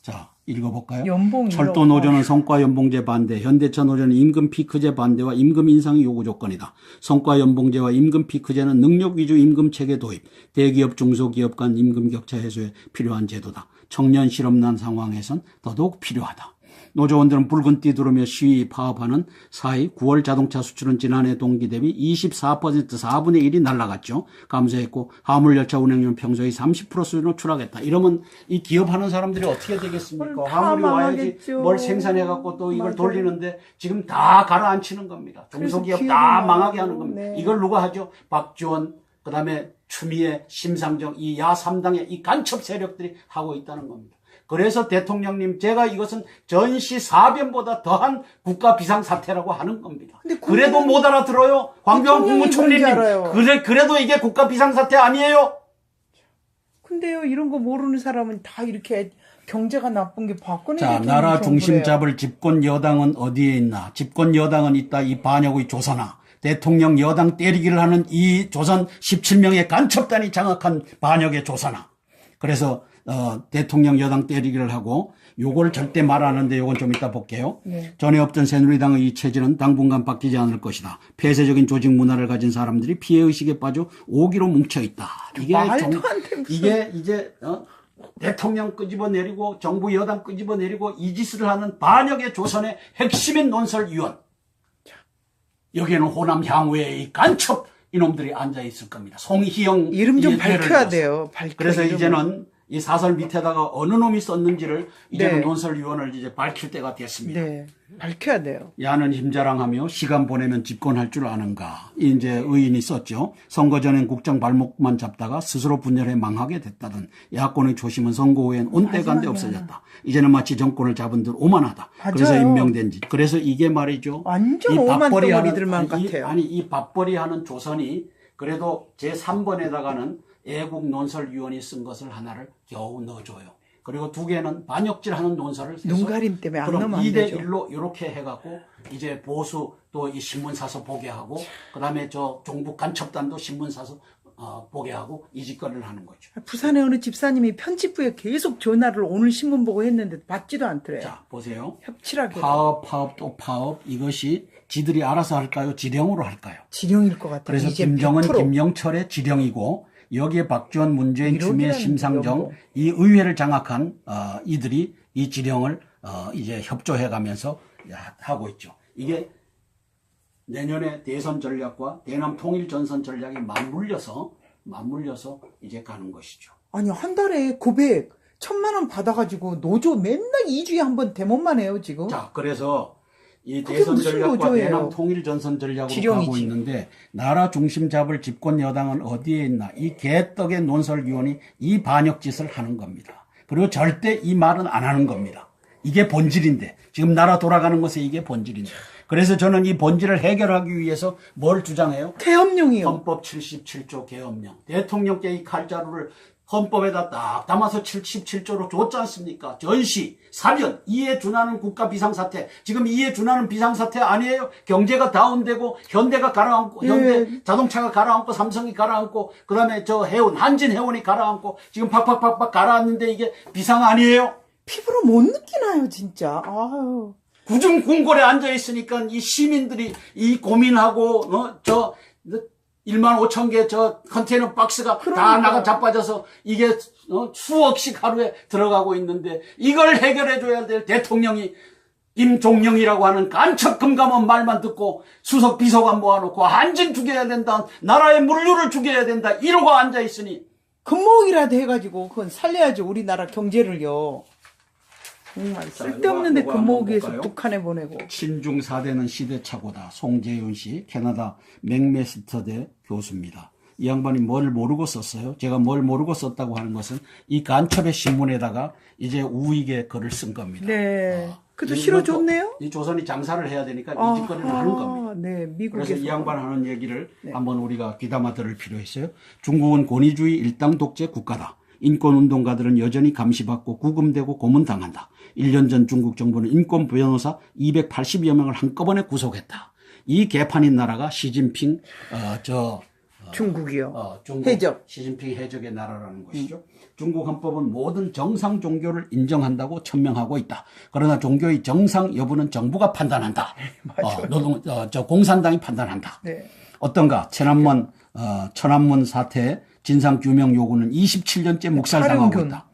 자, 읽어볼까요? 연봉 철도 노조는 성과 연봉제 반대, 현대차 노조는 임금 피크제 반대와 임금 인상이 요구 조건이다. 성과 연봉제와 임금 피크제는 능력 위주 임금 체계 도입, 대기업 중소기업 간 임금 격차 해소에 필요한 제도다. 청년 실업난 상황에선 더더욱 필요하다. 노조원들은 붉은 띠 두르며 시위 파업하는 사이 9월 자동차 수출은 지난해 동기 대비 24% 4분의 1이 날라갔죠. 감소했고 화물열차 운행률은 평소의 30% 수준으로 추락했다. 이러면 이 기업하는 사람들이 어떻게 되겠습니까? 화물이 와야지 망하겠죠. 뭘 생산해갖고 또 이걸 맞아요. 돌리는데 지금 다 가라앉히는 겁니다. 중소기업 그래서 다 기업이 망하게 망하고, 하는 겁니다. 네. 이걸 누가 하죠? 박지원, 그 다음에 추미애, 심상정 이 야3당의 이 간첩 세력들이 하고 있다는 겁니다. 그래서 대통령님 제가 이것은 전시 사변보다 더한 국가 비상사태라고 하는 겁니다. 그래도 못 알아들어요. 황교안 국무총리님. 그래도 이게 국가 비상사태 아니에요? 근데요 이런 거 모르는 사람은 다 이렇게 경제가 나쁜 게 박근혜 자, 대통령 나라 중심 정부래요. 잡을 집권 여당은 어디에 있나? 집권 여당은 있다. 이 반역의 조선아. 대통령 여당 때리기를 하는 이 조선 17명의 간첩단이 장악한 반역의 조선아. 그래서 대통령 여당 때리기를 하고 요걸 절대 말 안 하는데 요건 좀 이따 볼게요. 네. 전에 없던 새누리당의 이 체질은 당분간 바뀌지 않을 것이다. 폐쇄적인 조직 문화를 가진 사람들이 피해의식에 빠져 오기로 뭉쳐있다. 이게 말도 안 돼, 무슨. 이게 이제 대통령 끄집어내리고 정부 여당 끄집어내리고 이 짓을 하는 반역의 조선의 핵심인 논설위원. 여기에는 호남 향후의 간첩 이놈들이 앉아있을 겁니다. 송희영 이름 좀 이 예를 밝혀야 들어서. 돼요. 그래서 이름을. 이제는 이 사설 밑에다가 어느 놈이 썼는지를 이제는 네. 논설위원을 이제 밝힐 때가 됐습니다. 네, 밝혀야 돼요. 야는 힘자랑하며 시간 보내면 집권할 줄 아는가. 이제 의인이 썼죠. 선거 전엔 국정 발목만 잡다가 스스로 분열해 망하게 됐다던 야권의 초심은 선거 후엔 온데간데 마지막이야. 없어졌다. 이제는 마치 정권을 잡은 듯 오만하다. 맞아요. 그래서 임명된 짓. 그래서 이게 말이죠. 완전 이 오만 밥벌이 하는- 덩어리들만 같아요. 아니 이 밥벌이 하는 조선이 그래도 제3번에다가는 애국 논설위원이 쓴 것을 하나를 겨우 넣어줘요. 그리고 두 개는 반역질하는 논설을 해서 눈가림 때문에 안 그럼 넣으면 안 2대 되죠. 1로 이렇게 해갖고 이제 보수 또 이 신문 사서 보게 하고 그다음에 저 종북 간첩단도 신문 사서 보게 하고 이 짓거리를 하는 거죠. 부산의 어느 집사님이 편집부에 계속 전화를 오늘 신문 보고 했는데 받지도 않더래요. 자 보세요. 협치라게. 파업 또 파업 이것이 지들이 알아서 할까요? 지령으로 할까요? 지령일 것 같아요. 그래서 이제 김정은, 100%. 김영철의 지령이고 여기에 박지원, 문재인, 추미애, 이론이라는 심상정 거. 이 의회를 장악한 이들이 이 지령을 이제 협조해가면서 하고 있죠. 이게 내년에 대선 전략과 대남 통일 전선 전략이 맞물려서 이제 가는 것이죠. 아니 한 달에 고백 1,000만 원 받아가지고 노조 맨날 2주에 한 번 대모만 해요 지금. 자, 그래서 이 그게 대선 무슨 전략과 노조예요? 대남 통일 전선 전략으로 지령이지. 가고 있는데 나라 중심 잡을 집권 여당은 어디에 있나? 이 개떡의 논설위원이 이 반역짓을 하는 겁니다. 그리고 절대 이 말은 안 하는 겁니다. 이게 본질인데 지금 나라 돌아가는 것에 이게 본질인데 그래서 저는 이 본질을 해결하기 위해서 뭘 주장해요? 태협령이요. 헌법 77조 개헌령. 대통령께 이 칼자루를 헌법에다 딱 담아서 77조로 줬지 않습니까? 전시, 사변, 이에 준하는 국가 비상사태. 지금 이에 준하는 비상사태 아니에요? 경제가 다운되고, 현대가 가라앉고, 현대 자동차가 가라앉고, 삼성이 가라앉고, 그 다음에 저 해운, 한진해운이 가라앉고, 지금 팍팍팍팍 가라앉는데 이게 비상 아니에요? 피부로 못 느끼나요 진짜. 아유. 구중 궁궐에 앉아 있으니까 이 시민들이 이 고민하고, 1만 5천 개 저 컨테이너 박스가 다 그러니까. 나가 자빠져서 이게 수억씩 하루에 들어가고 있는데 이걸 해결해 줘야 될 대통령이 임종영이라고 하는 간첩 금감원 말만 듣고 수석 비서관 모아놓고 한진 죽여야 된다. 나라의 물류를 죽여야 된다. 이러고 앉아 있으니 금목이라도 해가지고 그건 살려야죠 우리나라 경제를요. 정말 쓸데없는데 요거 한번 금목에서 볼까요? 북한에 보내고. 친중 4대는 시대착오다. 송재윤 씨, 캐나다 맥메스터대 교수입니다. 이 양반이 뭘 모르고 썼어요? 제가 뭘 모르고 썼다고 하는 것은 이 간첩의 신문에다가 이제 우익의 글을 쓴 겁니다. 네. 그래도 이 실어줬네요. 이 조선이 장사를 해야 되니까 이 짓거리를 하는 겁니다. 네, 미국에서. 그래서 이 양반 하는 얘기를 네. 한번 우리가 귀담아 들을 필요 있어요. 중국은 권위주의 일당 독재 국가다. 인권운동가들은 여전히 감시받고 구금되고 고문당한다. 1년 전 중국 정부는 인권 변호사 280여 명을 한꺼번에 구속했다. 이 개판인 나라가 시진핑 중국이요. 중국 해적. 시진핑 해적의 나라라는 것이죠. 중국 헌법은 모든 정상 종교를 인정한다고 천명하고 있다. 그러나 종교의 정상 여부는 정부가 판단한다. 공산당이 판단한다. 네. 어떤가? 천안문 사태 진상 규명 요구는 27년째 묵살당하고 하령균. 있다.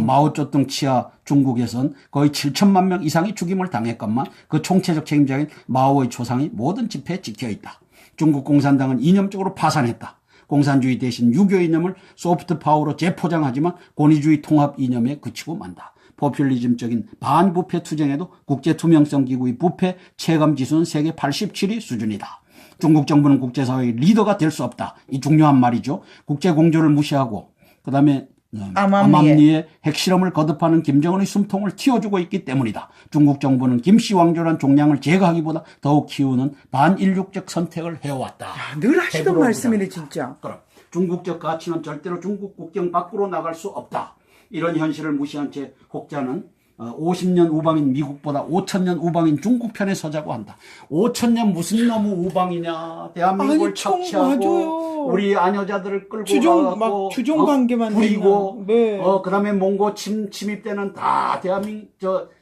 마오쩌둥 치하 중국에선 거의 7천만 명 이상이 죽임을 당했건만 그 총체적 책임자인 마오의 초상이 모든 집회에 찍혀 있다. 중국 공산당은 이념적으로 파산했다. 공산주의 대신 유교 이념을 소프트 파워로 재포장하지만 권위주의 통합 이념에 그치고 만다. 포퓰리즘적인 반부패 투쟁에도 국제투명성 기구의 부패 체감 지수는 세계 87위 수준이다. 중국 정부는 국제사회의 리더가 될 수 없다. 이 중요한 말이죠. 국제공조를 무시하고 그다음에 암암리의 핵실험을 거듭하는 김정은의 숨통을 틔워주고 있기 때문이다. 중국 정부는 김씨 왕조란 종량을 제거하기보다 더욱 키우는 반인류적 선택을 해왔다. 늘 하시던 말씀이네 진짜. 그럼 중국적 가치는 절대로 중국 국경 밖으로 나갈 수 없다. 이런 현실을 무시한 채 혹자는 50년 우방인 미국보다 5천년 우방인 중국 편에 서자고 한다. 5천년 무슨 놈의 우방이냐. 대한민국을 착취하고 맞아요. 우리 아녀자들을 끌고 막 주종 관계만 부리고 네. 그다음에 몽고 침입 때는 다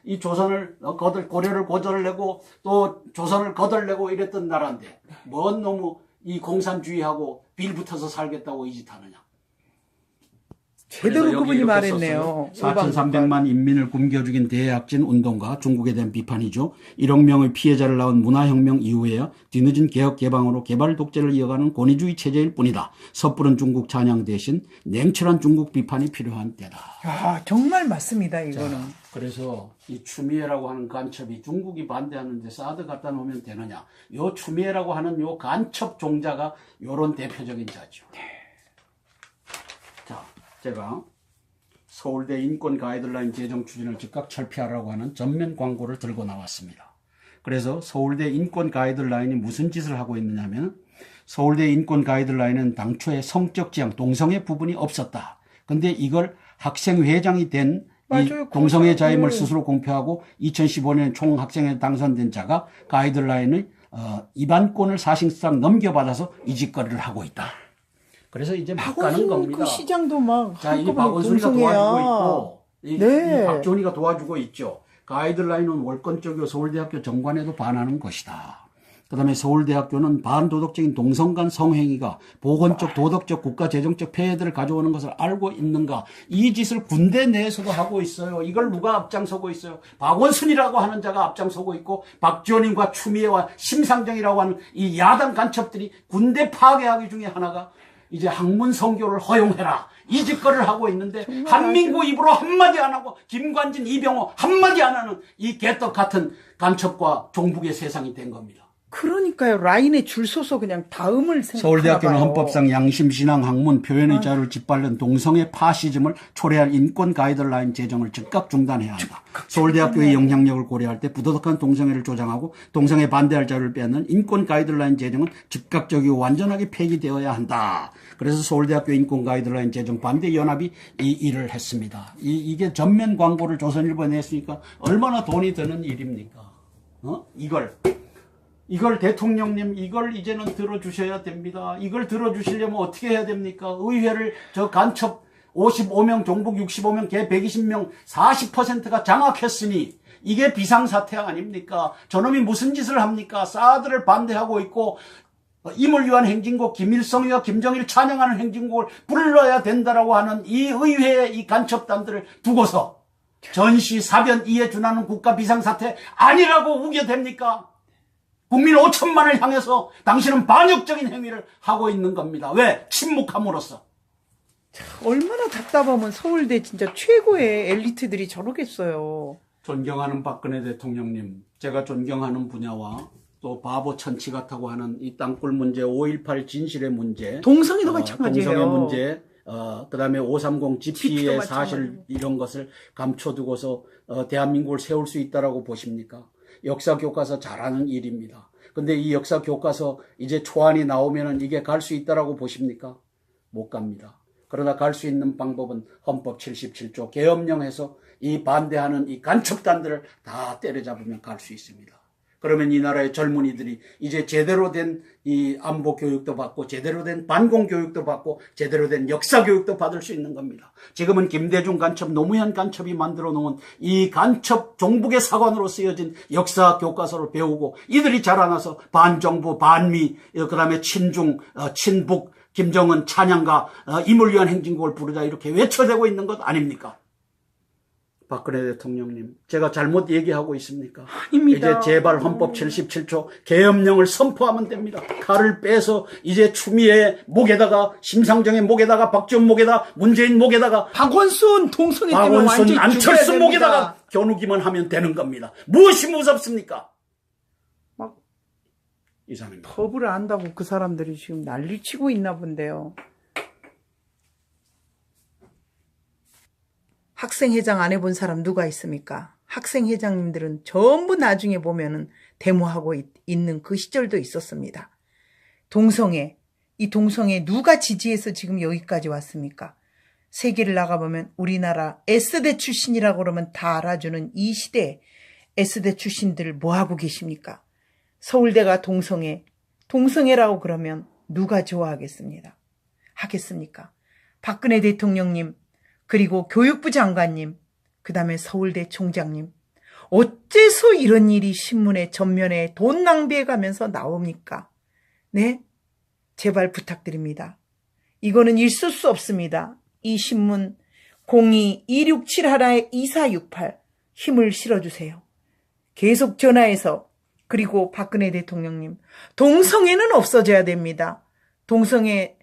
이 조선을 고려를 고절내고 또 조선을 거덜내고 이랬던 나라인데 뭔 놈의 이 공산주의하고 빌붙어서 살겠다고 이 짓 하느냐. 제대로 그분이 말했네요. 4,300만 인민을 굶겨 죽인 대약진 운동가, 중국에 대한 비판이죠. 1억 명의 피해자를 낳은 문화혁명 이후에야 뒤늦은 개혁 개방으로 개발 독재를 이어가는 권위주의 체제일 뿐이다. 섣부른 중국 찬양 대신 냉철한 중국 비판이 필요한 때다. 아, 정말 맞습니다, 이거는. 자, 그래서 이 추미애라고 하는 간첩이 중국이 반대하는데 사드 갖다 놓으면 되느냐. 요 추미애라고 하는 요 간첩 종자가 요런 대표적인 자죠. 자, 제가 서울대 인권 가이드라인 제정 추진을 즉각 철폐하라고 하는 전면 광고를 들고 나왔습니다. 그래서 서울대 인권 가이드라인이 무슨 짓을 하고 있느냐면 서울대 인권 가이드라인은 당초에 성적 지향, 동성애 부분이 없었다. 근데 이걸 학생회장이 된 이 동성애 자임을 스스로 공표하고 2015년 총학생회 당선된 자가 가이드라인의 입안권을 사실상 넘겨받아서 이 짓거리를 하고 있다. 그래서 이제 막 가는 겁니다. 그 시장도 막 자, 이 박원순이가 도와주고 있고, 이 박지원이가 도와주고 있죠. 가이드라인은 월권적이고 서울대학교 정관에도 반하는 것이다. 그 다음에 서울대학교는 반도덕적인 동성간 성행위가 보건적, 도덕적, 국가재정적 폐해들을 가져오는 것을 알고 있는가. 이 짓을 군대 내에서도 하고 있어요. 이걸 누가 앞장서고 있어요. 박원순이라고 하는 자가 앞장서고 있고 박지원님과 추미애와 심상정이라고 하는 이 야당 간첩들이 군대 파괴하기 중에 하나가 이제 학문 성교를 허용해라. 이 짓거리를 하고 있는데 한민구 입으로 한마디 안 하고 김관진, 이병호 한마디 안 하는 이 개떡 같은 간첩과 종북의 세상이 된 겁니다. 그러니까요. 라인에 줄 서서 그냥 다음을 생각하나 서울대학교는 봐요. 헌법상 양심, 신앙, 학문, 표현의 자유를 짓밟는 동성애 파시즘을 초래할 인권 가이드라인 제정을 즉각 중단해야 한다. 서울대학교의 영향력을 고려할 때 부도덕한 동성애를 조장하고 동성애 반대할 자유를 빼앗는 인권 가이드라인 제정은 즉각적이고 완전하게 폐기되어야 한다. 그래서 서울대학교 인권 가이드라인 제정 반대 연합이 이 일을 했습니다. 이게 전면 광고를 조선일보에 냈으니까 얼마나 돈이 드는 일입니까? 이걸 대통령님 이걸 이제는 들어주셔야 됩니다. 이걸 들어주시려면 어떻게 해야 됩니까? 의회를 저 간첩 55명, 종북 65명, 개 120명 40%가 장악했으니 이게 비상사태 아닙니까? 저놈이 무슨 짓을 합니까? 사드를 반대하고 있고 임을 위한 행진곡 김일성이와 김정일 찬양하는 행진곡을 불러야 된다라고 하는 이 의회의 이 간첩단들을 두고서 전시 사변 이에 준하는 국가 비상사태 아니라고 우겨댑니까? 국민 5천만을 향해서 당신은 반역적인 행위를 하고 있는 겁니다. 왜? 침묵함으로써. 얼마나 답답하면 서울대 진짜 최고의 엘리트들이 저러겠어요. 존경하는 박근혜 대통령님, 제가 존경하는 분야와 또 바보 천치 같다고 하는 이 땅굴 문제, 5.18 진실의 문제, 동성애도 마찬가지예요. 동성애 문제, 그 다음에 530 GP의 마찬가지예요. 사실 이런 것을 감춰두고서 대한민국을 세울 수 있다라고 보십니까? 역사 교과서 잘하는 일입니다. 근데 이 역사 교과서 이제 초안이 나오면은 이게 갈 수 있다라고 보십니까? 못 갑니다. 그러나 갈 수 있는 방법은 헌법 77조 계엄령에서 이 반대하는 이 간첩단들을 다 때려잡으면 갈 수 있습니다. 그러면 이 나라의 젊은이들이 이제 제대로 된 이 안보 교육도 받고 제대로 된 반공 교육도 받고 제대로 된 역사 교육도 받을 수 있는 겁니다. 지금은 김대중 간첩, 노무현 간첩이 만들어 놓은 이 간첩 종북의 사관으로 쓰여진 역사 교과서를 배우고 이들이 자라나서 반정부, 반미, 그다음에 친중, 친북, 김정은 찬양가, 임을 위한 행진곡을 부르자 이렇게 외쳐대고 있는 것 아닙니까? 박근혜 대통령님, 제가 잘못 얘기하고 있습니까? 아닙니다. 이제 제발 헌법 77조 계엄령을 선포하면 됩니다. 칼을 빼서 이제 추미애 목에다가, 심상정의 목에다가, 박지원 목에다가, 문재인 목에다가, 박원순 동성애 때문에 박원순, 완전히 안철수 죽여야 목에다가 됩니다. 겨누기만 하면 되는 겁니다. 무엇이 무섭습니까? 막 이상입니다. 법을 안다고 그 사람들이 지금 난리 치고 있나 본데요. 학생회장 안 해본 사람 누가 있습니까? 학생회장님들은 전부 나중에 보면은 데모하고 있는 그 시절도 있었습니다. 동성애, 이 동성애 누가 지지해서 지금 여기까지 왔습니까? 세계를 나가보면 우리나라 S대 출신이라고 그러면 다 알아주는 이 시대에 S대 출신들 뭐하고 계십니까? 서울대가 동성애라고 그러면 누가 좋아하겠습니까? 박근혜 대통령님, 그리고 교육부 장관님, 그 다음에 서울대 총장님, 어째서 이런 일이 신문의 전면에 돈 낭비해가면서 나옵니까? 네? 제발 부탁드립니다. 이거는 있을 수 없습니다. 이 신문 02-267-2468 힘을 실어주세요. 계속 전화해서, 그리고 박근혜 대통령님, 동성애는 없어져야 됩니다. 동성애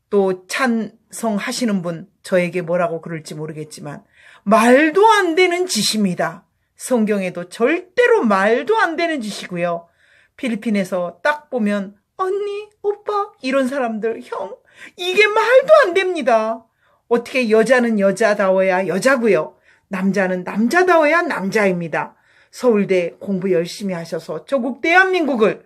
또 찬성하시는 분 저에게 뭐라고 그럴지 모르겠지만 말도 안 되는 짓입니다. 성경에도 절대로 말도 안 되는 짓이고요. 필리핀에서 딱 보면 언니, 오빠 이런 사람들, 형, 이게 말도 안 됩니다. 어떻게 여자는 여자다워야 여자고요. 남자는 남자다워야 남자입니다. 서울대 공부 열심히 하셔서 조국 대한민국을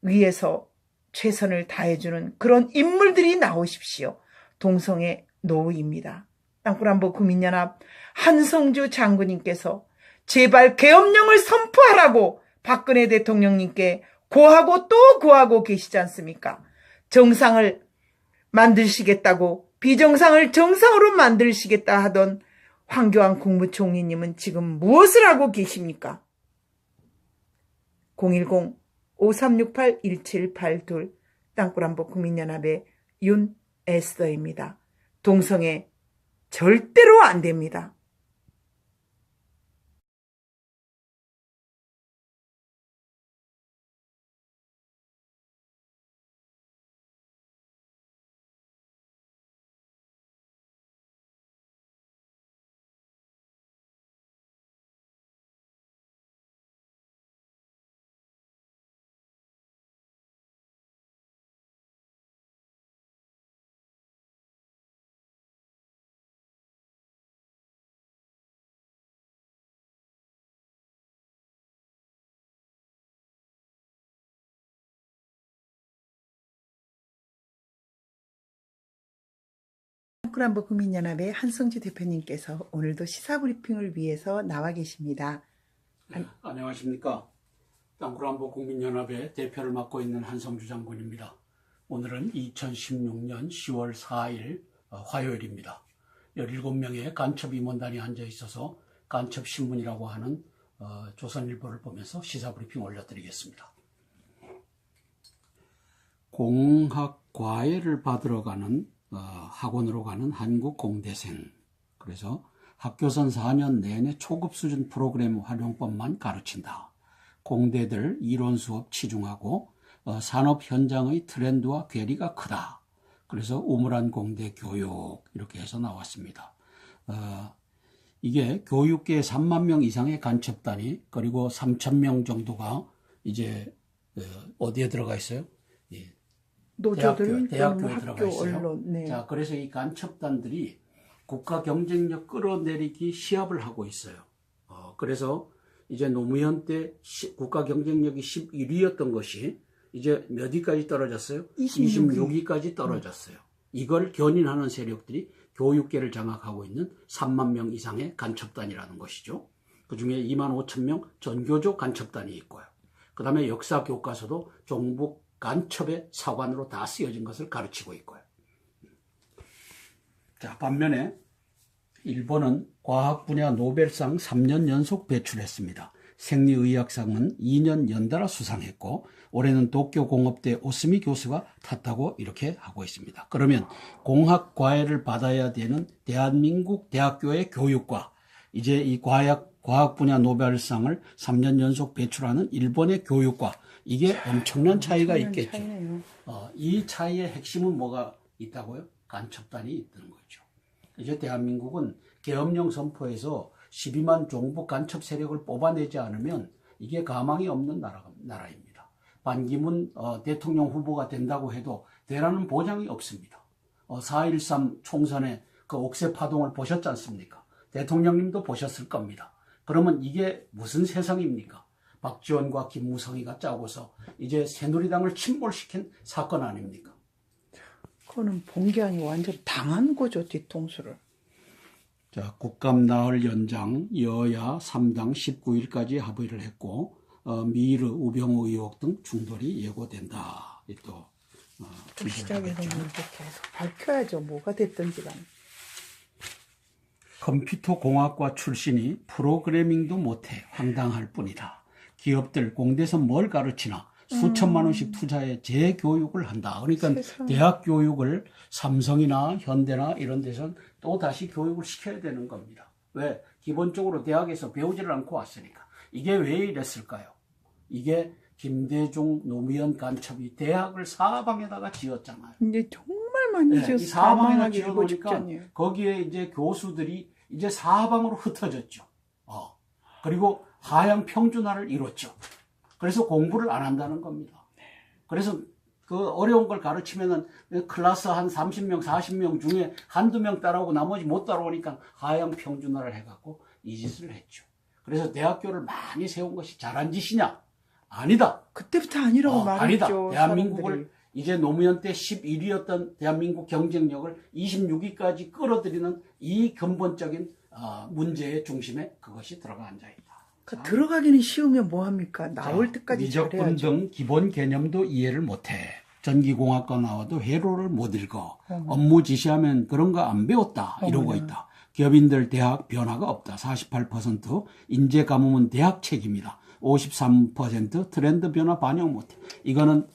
위해서 최선을 다해주는 그런 인물들이 나오십시오. 동성애 노입니다. 땅굴안보 국민연합 한성주 장군님께서 제발 계엄령을 선포하라고 박근혜 대통령님께 고하고 또 고하고 계시지 않습니까? 정상을 만드시겠다고 비정상을 정상으로 만드시겠다 하던 황교안 국무총리님은 지금 무엇을 하고 계십니까? 010-5368-1782 땅굴안보 국민연합의 윤에스더입니다. 동성애 절대로 안 됩니다. 땅굴안보 국민연합의 한성주 대표님께서 오늘도 시사브리핑을 위해서 나와 계십니다. 안녕하십니까. 땅굴안보 국민연합의 대표를 맡고 있는 한성주 장군입니다. 오늘은 2016년 10월 4일 화요일입니다. 17명의 간첩 임원단이 앉아 있어서 간첩신문이라고 하는 조선일보를 보면서 시사브리핑 올려드리겠습니다. 공학과외를 받으러 가는 학원으로 가는 한국 공대생. 그래서 학교선 4년 내내 초급 수준 프로그램 활용법만 가르친다. 공대들 이론 수업 치중하고 산업 현장의 트렌드와 괴리가 크다. 그래서 우물안 공대 교육 이렇게 해서 나왔습니다. 이게 교육계에 3만 명 이상의 간첩단이 그리고 3천 명 정도가 이제 어디에 들어가 있어요? 노조들, 대학교에 들어가 있어요. 언론, 네. 자, 그래서 이 간첩단들이 국가 경쟁력 끌어내리기 시합을 하고 있어요. 그래서 이제 노무현 때 국가 경쟁력이 11위였던 것이 이제 몇 위까지 떨어졌어요? 26위까지 떨어졌어요. 이걸 견인하는 세력들이 교육계를 장악하고 있는 3만 명 이상의 간첩단이라는 것이죠. 그중에 2만 5천 명 전교조 간첩단이 있고요. 그 다음에 역사 교과서도 종북 간첩의 사관으로 다 쓰여진 것을 가르치고 있고요. 자, 반면에 일본은 과학 분야 노벨상 3년 연속 배출했습니다. 생리의학상은 2년 연달아 수상했고 올해는 도쿄 공업대 오스미 교수가 탔다고 이렇게 하고 있습니다. 그러면 공학 과외를 받아야 되는 대한민국 대학교의 교육과 이제 이 과학 분야 노벨상을 3년 연속 배출하는 일본의 교육과 이게 엄청난 차이가 있겠죠. 이 차이의 핵심은 뭐가 있다고요? 간첩단이 있다는 거죠. 이제 대한민국은 계엄령 선포에서 12만 종북 간첩 세력을 뽑아내지 않으면 이게 가망이 없는 나라입니다. 반기문 대통령 후보가 된다고 해도 되라는 보장이 없습니다. 4.13 총선의 그 옥새 파동을 보셨지 않습니까? 대통령님도 보셨을 겁니다. 그러면 이게 무슨 세상입니까? 박지원과 김무성이가 짜고서 이제 새누리당을 침몰시킨 사건 아닙니까? 그거는 본 게 아니고 완전 당한 거죠, 뒤통수를. 자, 국감 나흘 연장 여야 3당 19일까지 합의를 했고 미르, 우병우 의혹 등 충돌이 예고된다. 또 그 시작에서 이제 계속 밝혀야죠. 뭐가 됐든지 간에. 컴퓨터 공학과 출신이 프로그래밍도 못해 황당할 뿐이다. 기업들 공대에서 뭘 가르치나 수천만 원씩 투자해 재교육을 한다. 그러니까 세상에. 대학 교육을 삼성이나 현대나 이런 데서는 또 다시 교육을 시켜야 되는 겁니다. 왜? 기본적으로 대학에서 배우지를 않고 왔으니까. 이게 왜 이랬을까요? 이게 김대중 노무현 간첩이 대학을 사방에다가 지었잖아요. 이제 정말 많이 이 지어서 사방에다 사망하기 일보 지어놓으니까 직전이에요. 거기에 이제 교수들이 이제 사방으로 흩어졌죠. 그리고 하향 평준화를 이뤘죠. 그래서 공부를 안 한다는 겁니다. 그래서 그 어려운 걸 가르치면은 클래스 한 30명, 40명 중에 한두 명 따라오고 나머지 못 따라오니까 하향 평준화를 해갖고 이 짓을 했죠. 그래서 대학교를 많이 세운 것이 잘한 짓이냐? 아니다. 그때부터 아니라고 아니다. 말했죠. 대한민국을 사람들이. 이제 노무현 때 11위였던 대한민국 경쟁력을 26위까지 끌어들이는 이 근본적인 문제의 중심에 그것이 들어가 앉아있다. 그러니까 들어가기는 쉬우면 뭐합니까? 나올 때까지 미적분 잘해야죠. 등 기본 개념도 이해를 못해. 전기공학과 나와도 회로를 못 읽어. 업무 지시하면 그런 거 안 배웠다. 이러고 있다. 기업인들 대학 변화가 없다. 48% 인재 가뭄은 대학 책임이다. 53% 트렌드 변화 반영 못해. 이거는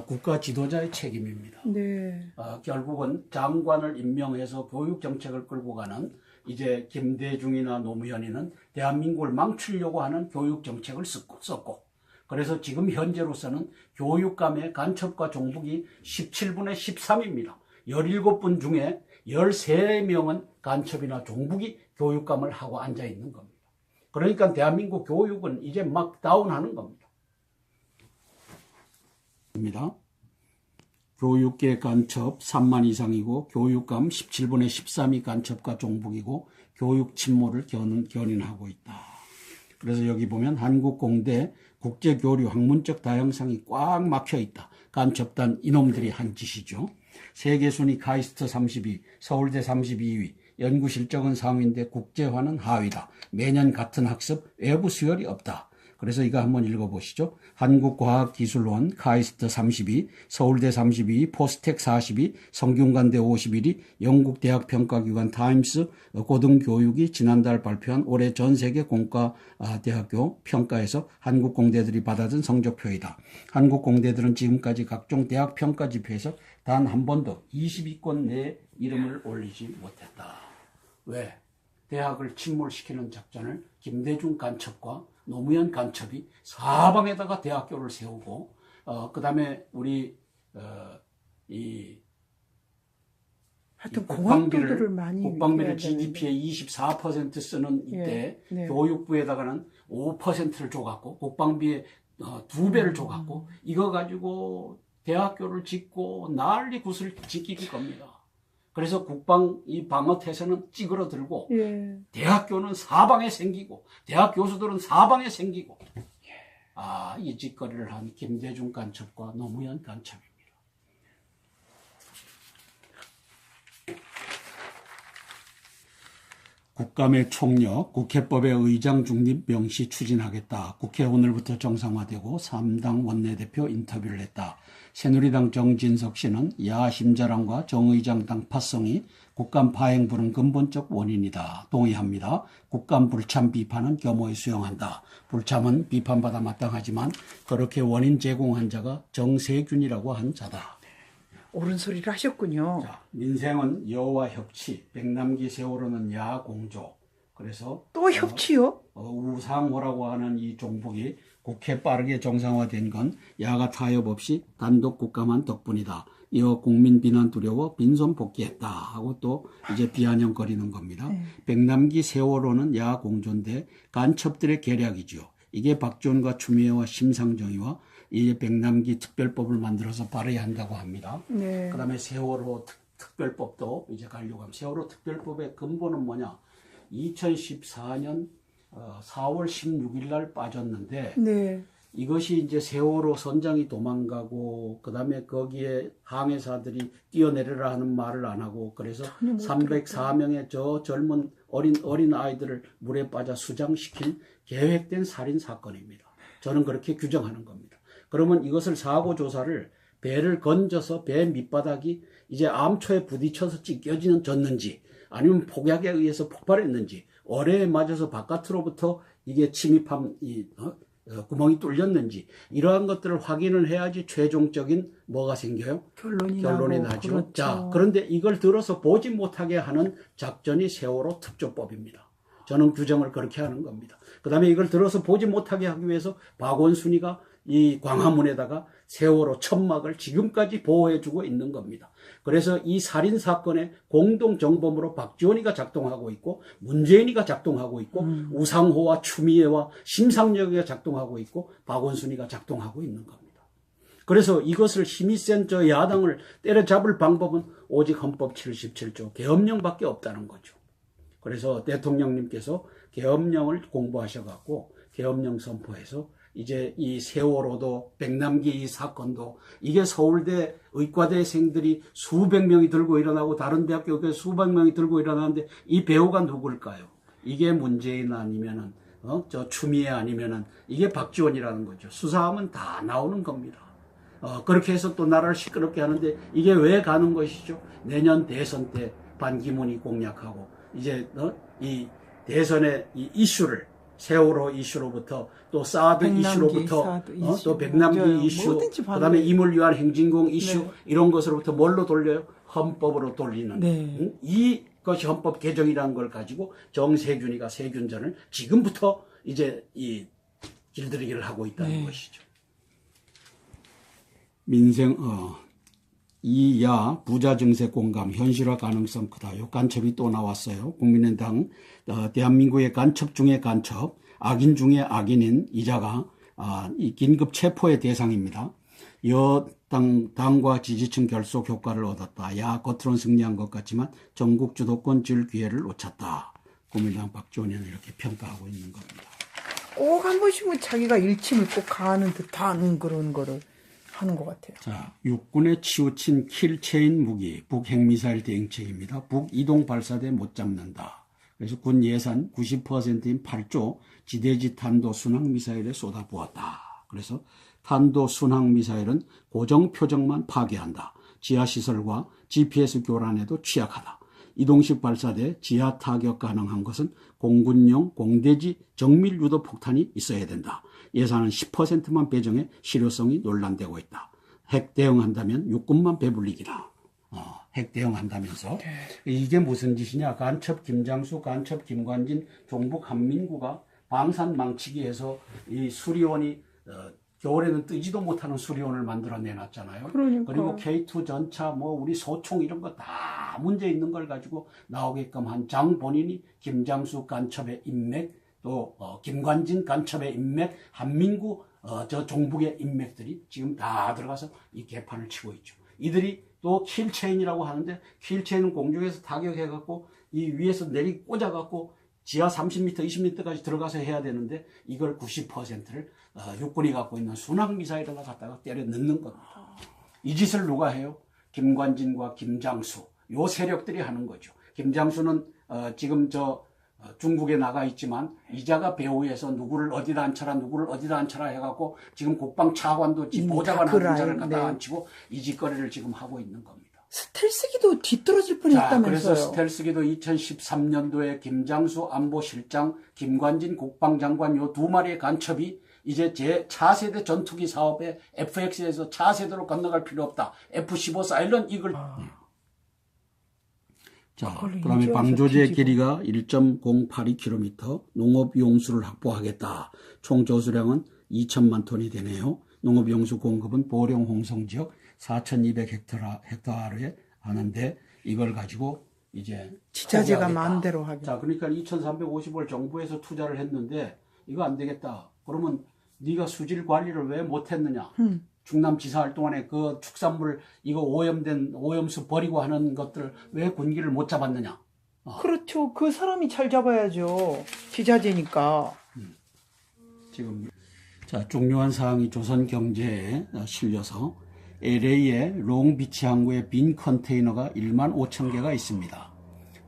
국가 지도자의 책임입니다. 네. 결국은 장관을 임명해서 교육 정책을 끌고 가는 이제 김대중이나 노무현이는 대한민국을 망치려고 하는 교육 정책을 썼고 그래서 지금 현재로서는 교육감의 간첩과 종북이 17분의 13입니다. 17분 중에 13명은 간첩이나 종북이 교육감을 하고 앉아 있는 겁니다. 그러니까 대한민국 교육은 이제 막 다운하는 겁니다. 교육계 간첩 3만 이상이고 교육감 17분의 13이 간첩과 종북이고 교육 침몰을 견인하고 있다. 그래서 여기 보면 한국공대 국제교류 학문적 다양성이 꽉 막혀 있다. 간첩단 이놈들이 한 짓이죠. 세계순위 카이스트 32, 서울대 32위, 연구실적은 상위인데 국제화는 하위다. 매년 같은 학습, 외부 수혈이 없다. 그래서 이거 한번 읽어보시죠. 한국과학기술원 카이스트 32, 서울대 32, 포스텍 42, 성균관대 51위, 영국대학평가기관 타임스 고등교육이 지난달 발표한 올해 전세계 공과대학교 평가에서 한국공대들이 받아든 성적표이다. 한국공대들은 지금까지 각종 대학 평가지표에서 단 한 번도 20위권 내에 이름을 올리지 못했다. 왜? 대학을 침몰시키는 작전을 김대중 간첩과 노무현 간첩이 사방에다가 대학교를 세우고 그 다음에 우리 하여튼 공학도들을 많이 국방비를 해야 되는데. GDP의 24% 쓰는 이때 네. 교육부에다가는 5%를 줘갖고 국방비의 2배를 줘갖고 이거 가지고 대학교를 짓고 난리 굿을 지킬 겁니다. 그래서 국방 이 방어태세는 찌그러들고 예. 대학교는 사방에 생기고 대학 교수들은 사방에 생기고 이 짓거리를 한 김대중 간첩과 노무현 간첩입니다. 국감의 총력, 국회법의 의장 중립 명시 추진하겠다. 국회 오늘부터 정상화되고 3당 원내대표 인터뷰를 했다. 새누리당 정진석 씨는 야심자랑과 정의장 당파성이 국감 파행부는 근본적 원인이다. 동의합니다. 국감 불참 비판은 겸허히 수용한다. 불참은 비판받아 마땅하지만 그렇게 원인 제공한 자가 정세균이라고 한 자다. 옳은 소리를 하셨군요. 자, 민생은 여와 협치, 백남기 세월호는 야공조. 그래서 또 협치요? 우상호라고 하는 이 종북이 국회 빠르게 정상화된 건 야가 타협 없이 단독 국감한 덕분이다. 이어 국민 비난 두려워 빈손 복귀했다 하고 또 이제 비아냥거리는 겁니다. 백남기 세월호는 야공조인데 간첩들의 계략이죠. 이게 박지원과 추미애와 심상정이와 이제 백남기 특별법을 만들어서 발의해야 한다고 합니다. 네. 그다음에 세월호 특별법도 이제 가려고 합니다. 세월호 특별법의 근본은 뭐냐? 2014년 4월 16일 날 빠졌는데 네. 이것이 이제 세월호 선장이 도망가고 그다음에 거기에 항해사들이 뛰어내려라 하는 말을 안 하고 그래서 304명의 저 젊은 어린 아이들을 물에 빠져 수장시킨 계획된 살인 사건입니다. 저는 그렇게 규정하는 겁니다. 그러면 이것을 사고 조사를 배를 건져서 배 밑바닥이 이제 암초에 부딪혀서 찢겨졌는지 아니면 폭약에 의해서 폭발했는지 어뢰에 맞아서 바깥으로부터 이게 침입한 구멍이 뚫렸는지 이러한 것들을 확인을 해야지 최종적인 뭐가 생겨요? 결론이 나죠. 그렇죠. 자, 그런데 이걸 들어서 보지 못하게 하는 작전이 세월호 특조법입니다. 저는 규정을 그렇게 하는 겁니다. 그 다음에 이걸 들어서 보지 못하게 하기 위해서 박원순이가 이 광화문에다가 세월호 천막을 지금까지 보호해주고 있는 겁니다. 그래서 이 살인사건의 공동정범으로 박지원이가 작동하고 있고 문재인이가 작동하고 있고 우상호와 추미애와 심상정이가 작동하고 있고 박원순이가 작동하고 있는 겁니다. 그래서 이것을 힘이 센 저 야당을 때려잡을 방법은 오직 헌법 77조 계엄령밖에 없다는 거죠. 그래서 대통령님께서 계엄령을 공부하셔갖고 계엄령 선포해서 이제 이 세월호도 백남기 이 사건도 이게 서울대 의과대생들이 수백 명이 들고 일어나고 다른 대학교 수백 명이 들고 일어나는데 이 배우가 누굴까요? 이게 문재인 아니면은 저 추미애 아니면은 이게 박지원이라는 거죠. 수사하면 다 나오는 겁니다. 그렇게 해서 또 나라를 시끄럽게 하는데 이게 왜 가는 것이죠? 내년 대선 때 반기문이 공약하고 이제 이 대선의 이 이슈를 세월호 이슈로부터 또 사드 이슈로부터 또 백남기 이슈 그다음에 임을 위한 행진공 이슈 네. 이런 것으로부터 뭘로 돌려요? 헌법으로 돌리는 네. 이것이 헌법 개정이라는 걸 가지고 정세균이가 세균전을 지금부터 이제 이 길들이기를 하고 있다는 네. 것이죠. 민생 이야 부자 증세 공감 현실화 가능성 크다. 요 간첩이 또 나왔어요. 국민의당 대한민국의 간첩 중에 간첩 악인 중에 악인인 이자가 이 긴급 체포의 대상입니다. 당과 지지층 결속 효과를 얻었다. 야 겉으로는 승리한 것 같지만 전국 주도권 질 기회를 놓쳤다. 국민의당 박지원 의원은 이렇게 평가하고 있는 겁니다. 꼭 한 번씩은 자기가 일침을 꼭 가하는 듯한 그런 거를 하는 것 같아요. 자, 육군에 치우친 킬체인 무기, 북 핵미사일 대응책입니다. 북 이동 발사대 못 잡는다. 그래서 군 예산 90%인 8조 지대지 탄도 순항 미사일에 쏟아부었다. 그래서 탄도 순항 미사일은 고정 표적만 파괴한다. 지하 시설과 GPS 교란에도 취약하다. 이동식 발사대 지하 타격 가능한 것은 공군용 공대지 정밀 유도 폭탄이 있어야 된다. 예산은 10%만 배정해 실효성이 논란되고 있다. 핵 대응한다면 육군만 배불리기다. 핵 대응한다면서. 이게 무슨 짓이냐. 간첩 김장수, 간첩 김관진, 종북 한민구가 방산 망치기 해서 이 수리원이 겨울에는 뜨지도 못하는 수리원을 만들어 내놨잖아요. 그러니까. 그리고 K2 전차, 우리 소총 이런 거 다 문제 있는 걸 가지고 나오게끔 한 장 본인이 김장수 간첩의 인맥, 또 김관진 간첩의 인맥, 한민구 저 종북의 인맥들이 지금 다 들어가서 이 개판을 치고 있죠. 이들이 또 킬체인이라고 하는데 킬체인은 공중에서 타격해갖고 이 위에서 내리 꽂아갖고 지하 30m, 20m까지 들어가서 해야 되는데 이걸 90%를 육군이 갖고 있는 순항미사일에다 갖다가 때려 넣는 겁니다. 이 짓을 누가 해요? 김관진과 김장수 요 세력들이 하는 거죠. 김장수는 지금 중국에 나가 있지만 이자가 배후에서 누구를 어디다 앉혀라 누구를 어디다 앉혀라 해갖고 지금 국방 차관도 보좌관 한 자를 갖다 앉히고 이 짓거리를 지금 하고 있는 겁니다. 스텔스기도 뒤떨어질 뻔했다면서요. 그래서 스텔스기도 2013년도에 김장수 안보실장, 김관진 국방장관 요 두 마리의 간첩이 이제 제 차세대 전투기 사업에 FX에서 차세대로 건너갈 필요 없다. F-15 사일런 이글. 자, 그다음에 방조제 길이가 1.082km, 농업 용수를 확보하겠다. 총 저수량은 2천만 톤이 되네요. 농업 용수 공급은 보령 홍성 지역 4,200헥타르에 하는데 이걸 가지고 이제 지자체가 마음대로 하게. 자, 그러니까 2,350을 정부에서 투자를 했는데 이거 안 되겠다. 그러면 네가 수질 관리를 왜 못했느냐? 충남지사 할 동안에 그 축산물 이거 오염수 버리고 하는 것들 왜 군기를 못 잡았느냐? 그렇죠. 그 사람이 잘 잡아야죠. 지자체니까. 지금 자, 중요한 사항이 조선경제에 실려서 LA의 롱비치 항구에 빈 컨테이너가 1만 5천 개가 있습니다.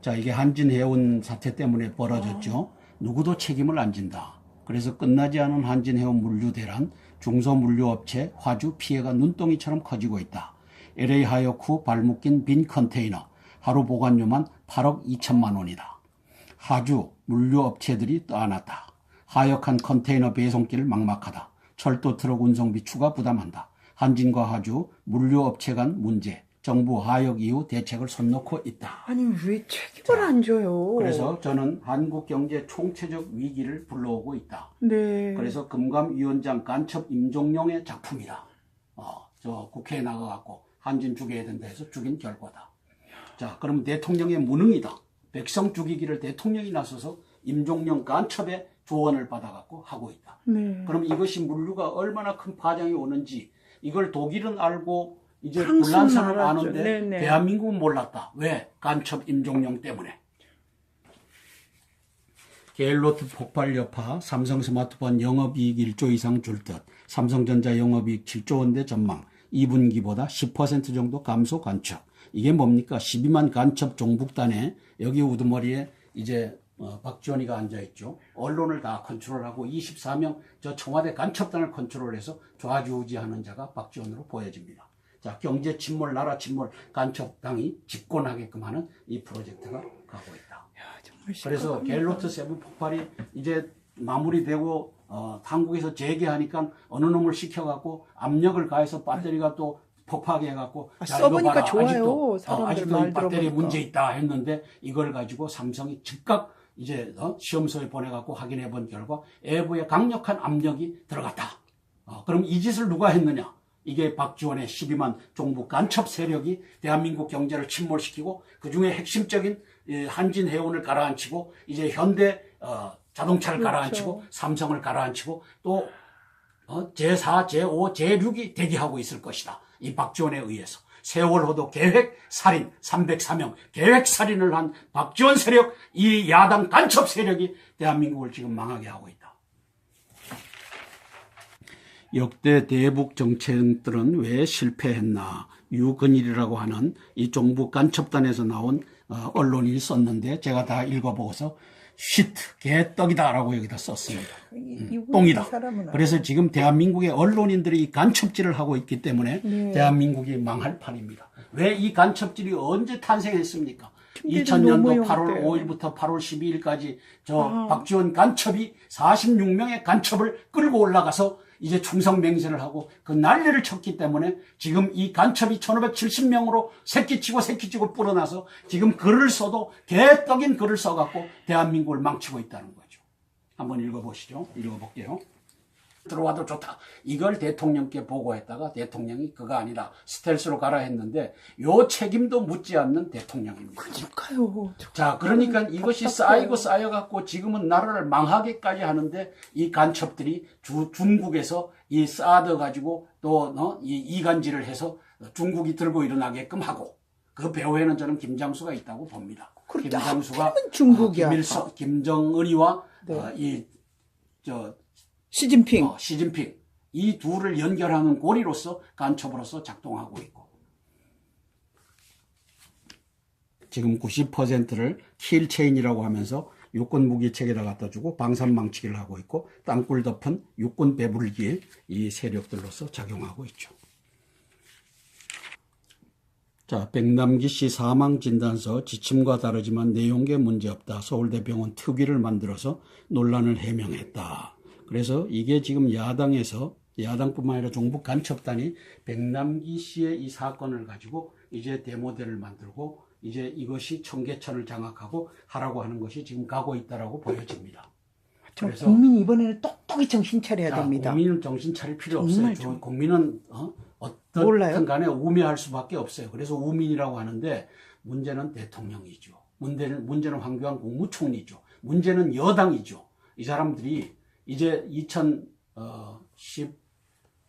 자, 이게 한진해운 사태 때문에 벌어졌죠. 누구도 책임을 안 진다. 그래서 끝나지 않은 한진해운 물류 대란, 중소물류업체 화주 피해가 눈덩이처럼 커지고 있다. LA 하역 후 발묶인 빈 컨테이너, 하루 보관료만 8억 2천만 원이다. 하주 물류업체들이 떠안았다. 하역한 컨테이너 배송길 막막하다. 철도 트럭 운송비 추가 부담한다. 한진과 하주 물류업체 간 문제. 정부 하역 이후 대책을 손 놓고 있다. 아니 왜 책임을 안 져요? 그래서 저는 한국 경제 총체적 위기를 불러오고 있다. 네. 그래서 금감위원장 간첩 임종용의 작품이다. 저 국회에 나가갖고 한진 죽여야 된다 해서 죽인 결과다. 자, 그럼 대통령의 무능이다. 백성 죽이기를 대통령이 나서서 임종용 간첩의 조언을 받아갖고 하고 있다. 네. 그럼 이것이 물류가 얼마나 큰 파장이 오는지 이걸 독일은 알고 이제 프랑스는 불란서는 알았죠. 아는데 네네. 대한민국은 몰랐다. 왜? 간첩 임종용 때문에. 갤로트 폭발 여파, 삼성 스마트폰 영업이익 1조 이상 줄 듯, 삼성전자 영업이익 7조 원대 전망, 2분기보다 10% 정도 감소 간첩. 이게 뭡니까? 12만 간첩 종북단에 여기 우두머리에 이제 박지원이가 앉아있죠. 언론을 다 컨트롤하고 24명 저 청와대 간첩단을 컨트롤해서 좌지우지하는 자가 박지원으로 보여집니다. 자, 경제 침몰, 나라 침몰, 간첩당이 집권하게끔 하는 이 프로젝트가 가고 있다. 야, 정말 그래서 심각합니다. 갤로트 세븐 폭발이 이제 마무리되고 한국에서 재개하니까 어느 놈을 시켜갖고 압력을 가해서 배터리가 또 폭파하게 해갖고 자, 이거 써보니까 봐라. 좋아요. 사람들 아직도 말 이 배터리에 들어보니까. 문제 있다 했는데 이걸 가지고 삼성이 즉각 이제 시험소에 보내갖고 확인해 본 결과 외부의 강력한 압력이 들어갔다. 그럼 이 짓을 누가 했느냐? 이게 박지원의 12만 종북 간첩 세력이 대한민국 경제를 침몰시키고 그중에 핵심적인 한진해운을 가라앉히고 이제 현대 자동차를 그렇죠. 가라앉히고 삼성을 가라앉히고 또 제4, 제5, 제6이 대기하고 있을 것이다. 이 박지원에 의해서. 세월호도 계획살인 304명 계획살인을 한 박지원 세력, 이 야당 간첩 세력이 대한민국을 지금 망하게 하고 있다. 역대 대북 정책들은 왜 실패했나? 유근일이라고 하는 이 종북 간첩단에서 나온 언론인이 썼는데 제가 다 읽어보고서 시트, 개떡이다라고 여기다 썼습니다. 똥이다. 그래서 지금 대한민국의 언론인들이 이 간첩질을 하고 있기 때문에 네. 대한민국이 망할 판입니다. 왜 이 간첩질이 언제 탄생했습니까? 너무 2000년도 8월 용대요. 5일부터 8월 12일까지 박지원 간첩이 46명의 간첩을 끌고 올라가서 이제 충성맹세를 하고 그 난리를 쳤기 때문에 지금 이 간첩이 1570명으로 새끼치고 불어나서 지금 글을 써도 개떡인 글을 써갖고 대한민국을 망치고 있다는 거죠. 한번 읽어보시죠. 읽어볼게요. 들어와도 좋다. 이걸 대통령께 보고했다가 대통령이 그거 아니다. 스텔스로 가라 했는데 요 책임도 묻지 않는 대통령입니다. 그러니까요. 자, 그러니까 이것이 쌓이고 쌓여갖고 지금은 나라를 망하게까지 하는데 이 간첩들이 중국에서 이 쌓아둬가지고 또 이간질을 해서 중국이 들고 일어나게끔 하고 그 배후에는 저는 김장수가 있다고 봅니다. 그렇다. 김장수가 하필이면 중국이야. 김정은이와 네. 시진핑. 이 둘을 연결하는 고리로서 간첩으로서 작동하고 있고 지금 90%를 킬체인이라고 하면서 육군 무기 체계를 갖다 주고 방산 망치기를 하고 있고 땅굴 덮은 육군 배불기 이 세력들로서 작용하고 있죠. 자, 백남기 씨 사망 진단서 지침과 다르지만 내용에 문제없다. 서울대병원 특위를 만들어서 논란을 해명했다. 그래서 이게 지금 야당뿐만 아니라 종북 간첩단이 백남기 씨의 이 사건을 가지고 이제 데모대를 만들고 이제 이것이 청계천을 장악하고 하라고 하는 것이 지금 가고 있다라고 보여집니다. 그래서 국민이 이번에는 똑똑히 정신 차려야 됩니다. 국민은 정신 차릴 필요 정말 없어요. 국민은 어떻든 몰라요? 간에 우매할 수밖에 없어요. 그래서 우민이라고 하는데 문제는 대통령이죠. 문제는 황교안 국무총리죠. 문제는 여당이죠. 이 사람들이 이제 2010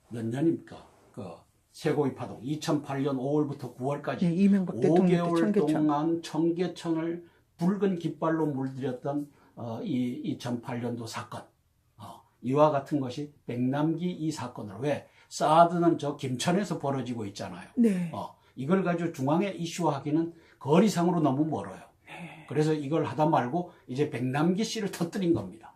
몇 년입니까? 세고위 파동 2008년 5월부터 9월까지 네, 이명박 대통령 때 5개월 청계천. 동안 청계천을 붉은 깃발로 물들였던 2008년도 사건. 이와 같은 것이 백남기 이 사건으로 왜 사드는 저 김천에서 벌어지고 있잖아요. 네. 이걸 가지고 중앙에 이슈화하기는 거리상으로 너무 멀어요. 그래서 이걸 하다 말고 이제 백남기 씨를 터뜨린 겁니다.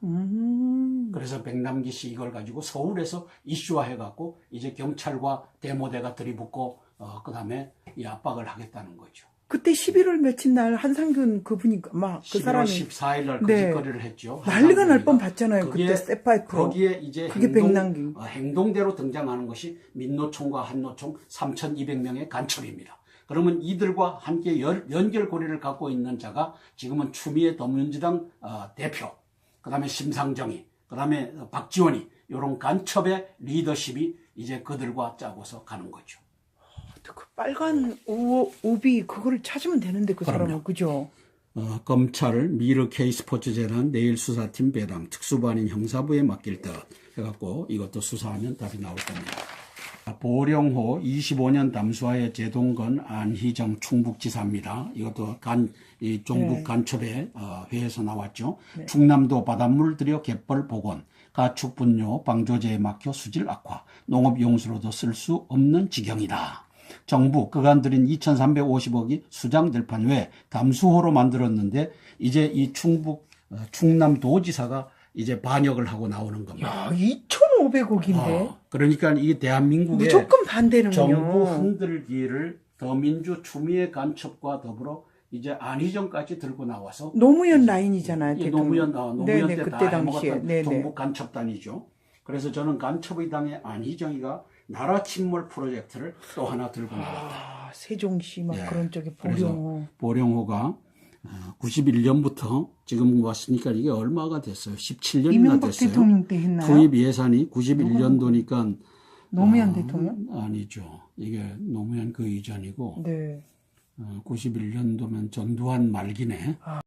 그래서 백남기 씨 이걸 가지고 서울에서 이슈화해갖고 이제 경찰과 대모대가 들이붙고 그 다음에 이 압박을 하겠다는 거죠. 그때 11월 며칠 날 한상균 그분이 막 그 11월 사람이 14일 날 네. 거짓거리를 했죠. 난리가 날 뻔 한상균이가. 봤잖아요. 그게- 그때 세파이프로. 거기에 이제 그게 백남기. 행동대로 등장하는 것이 민노총과 한노총 3,200명의 간첩입니다. 그러면 이들과 함께 연결고리를 갖고 있는 자가 지금은 추미애 더민주당 대표, 그 다음에 심상정이, 그 다음에 박지원이 이런 간첩의 리더십이 이제 그들과 짜고서 가는 거죠. 그 빨간 오비 그거를 찾으면 되는데 그 그럼요. 사람은 그죠? 검찰 미르 K스포츠재단 내일수사팀 배당 특수반인 형사부에 맡길 듯 해갖고 이것도 수사하면 답이 나올 겁니다. 보령호 25년 담수하의 제동건 안희정 충북지사입니다. 이것도 이 종북 네. 간첩의 회에서 나왔죠. 충남도 바닷물 들여 갯벌 복원, 가축 분뇨 방조제에 막혀 수질 악화, 농업 용수로도 쓸 수 없는 지경이다. 정부 그간 들인 2,350억이 수장될 판 외 담수호로 만들었는데 이제 이 충남도지사가 이제 반역을 하고 나오는 겁니다. 야, 2,500억인데 그러니까 이게 대한민국의 무조건 반대는군요. 정부 흔들기를 더민주 추미애 간첩과 더불어 이제 안희정까지 들고 나와서 노무현 라인이잖아요. 이 대통령. 노무현 네네, 때 그때 다 당시에. 해먹었던 네네. 종북 간첩단이죠. 그래서 저는 간첩의 당의 안희정이가 나라 침몰 프로젝트를 또 하나 들고 나왔다. 세종시 막 예. 그런 쪽에 그래서 보령. 보령호가 91년부터 지금 왔으니까 이게 얼마가 됐어요? 17년이나 이명박 됐어요. 대통령 때 했나요? 투입 예산이 91년도니까 노무현 대통령? 아니죠. 이게 노무현 그 이전이고 네. 91년도면 전두환 말기네.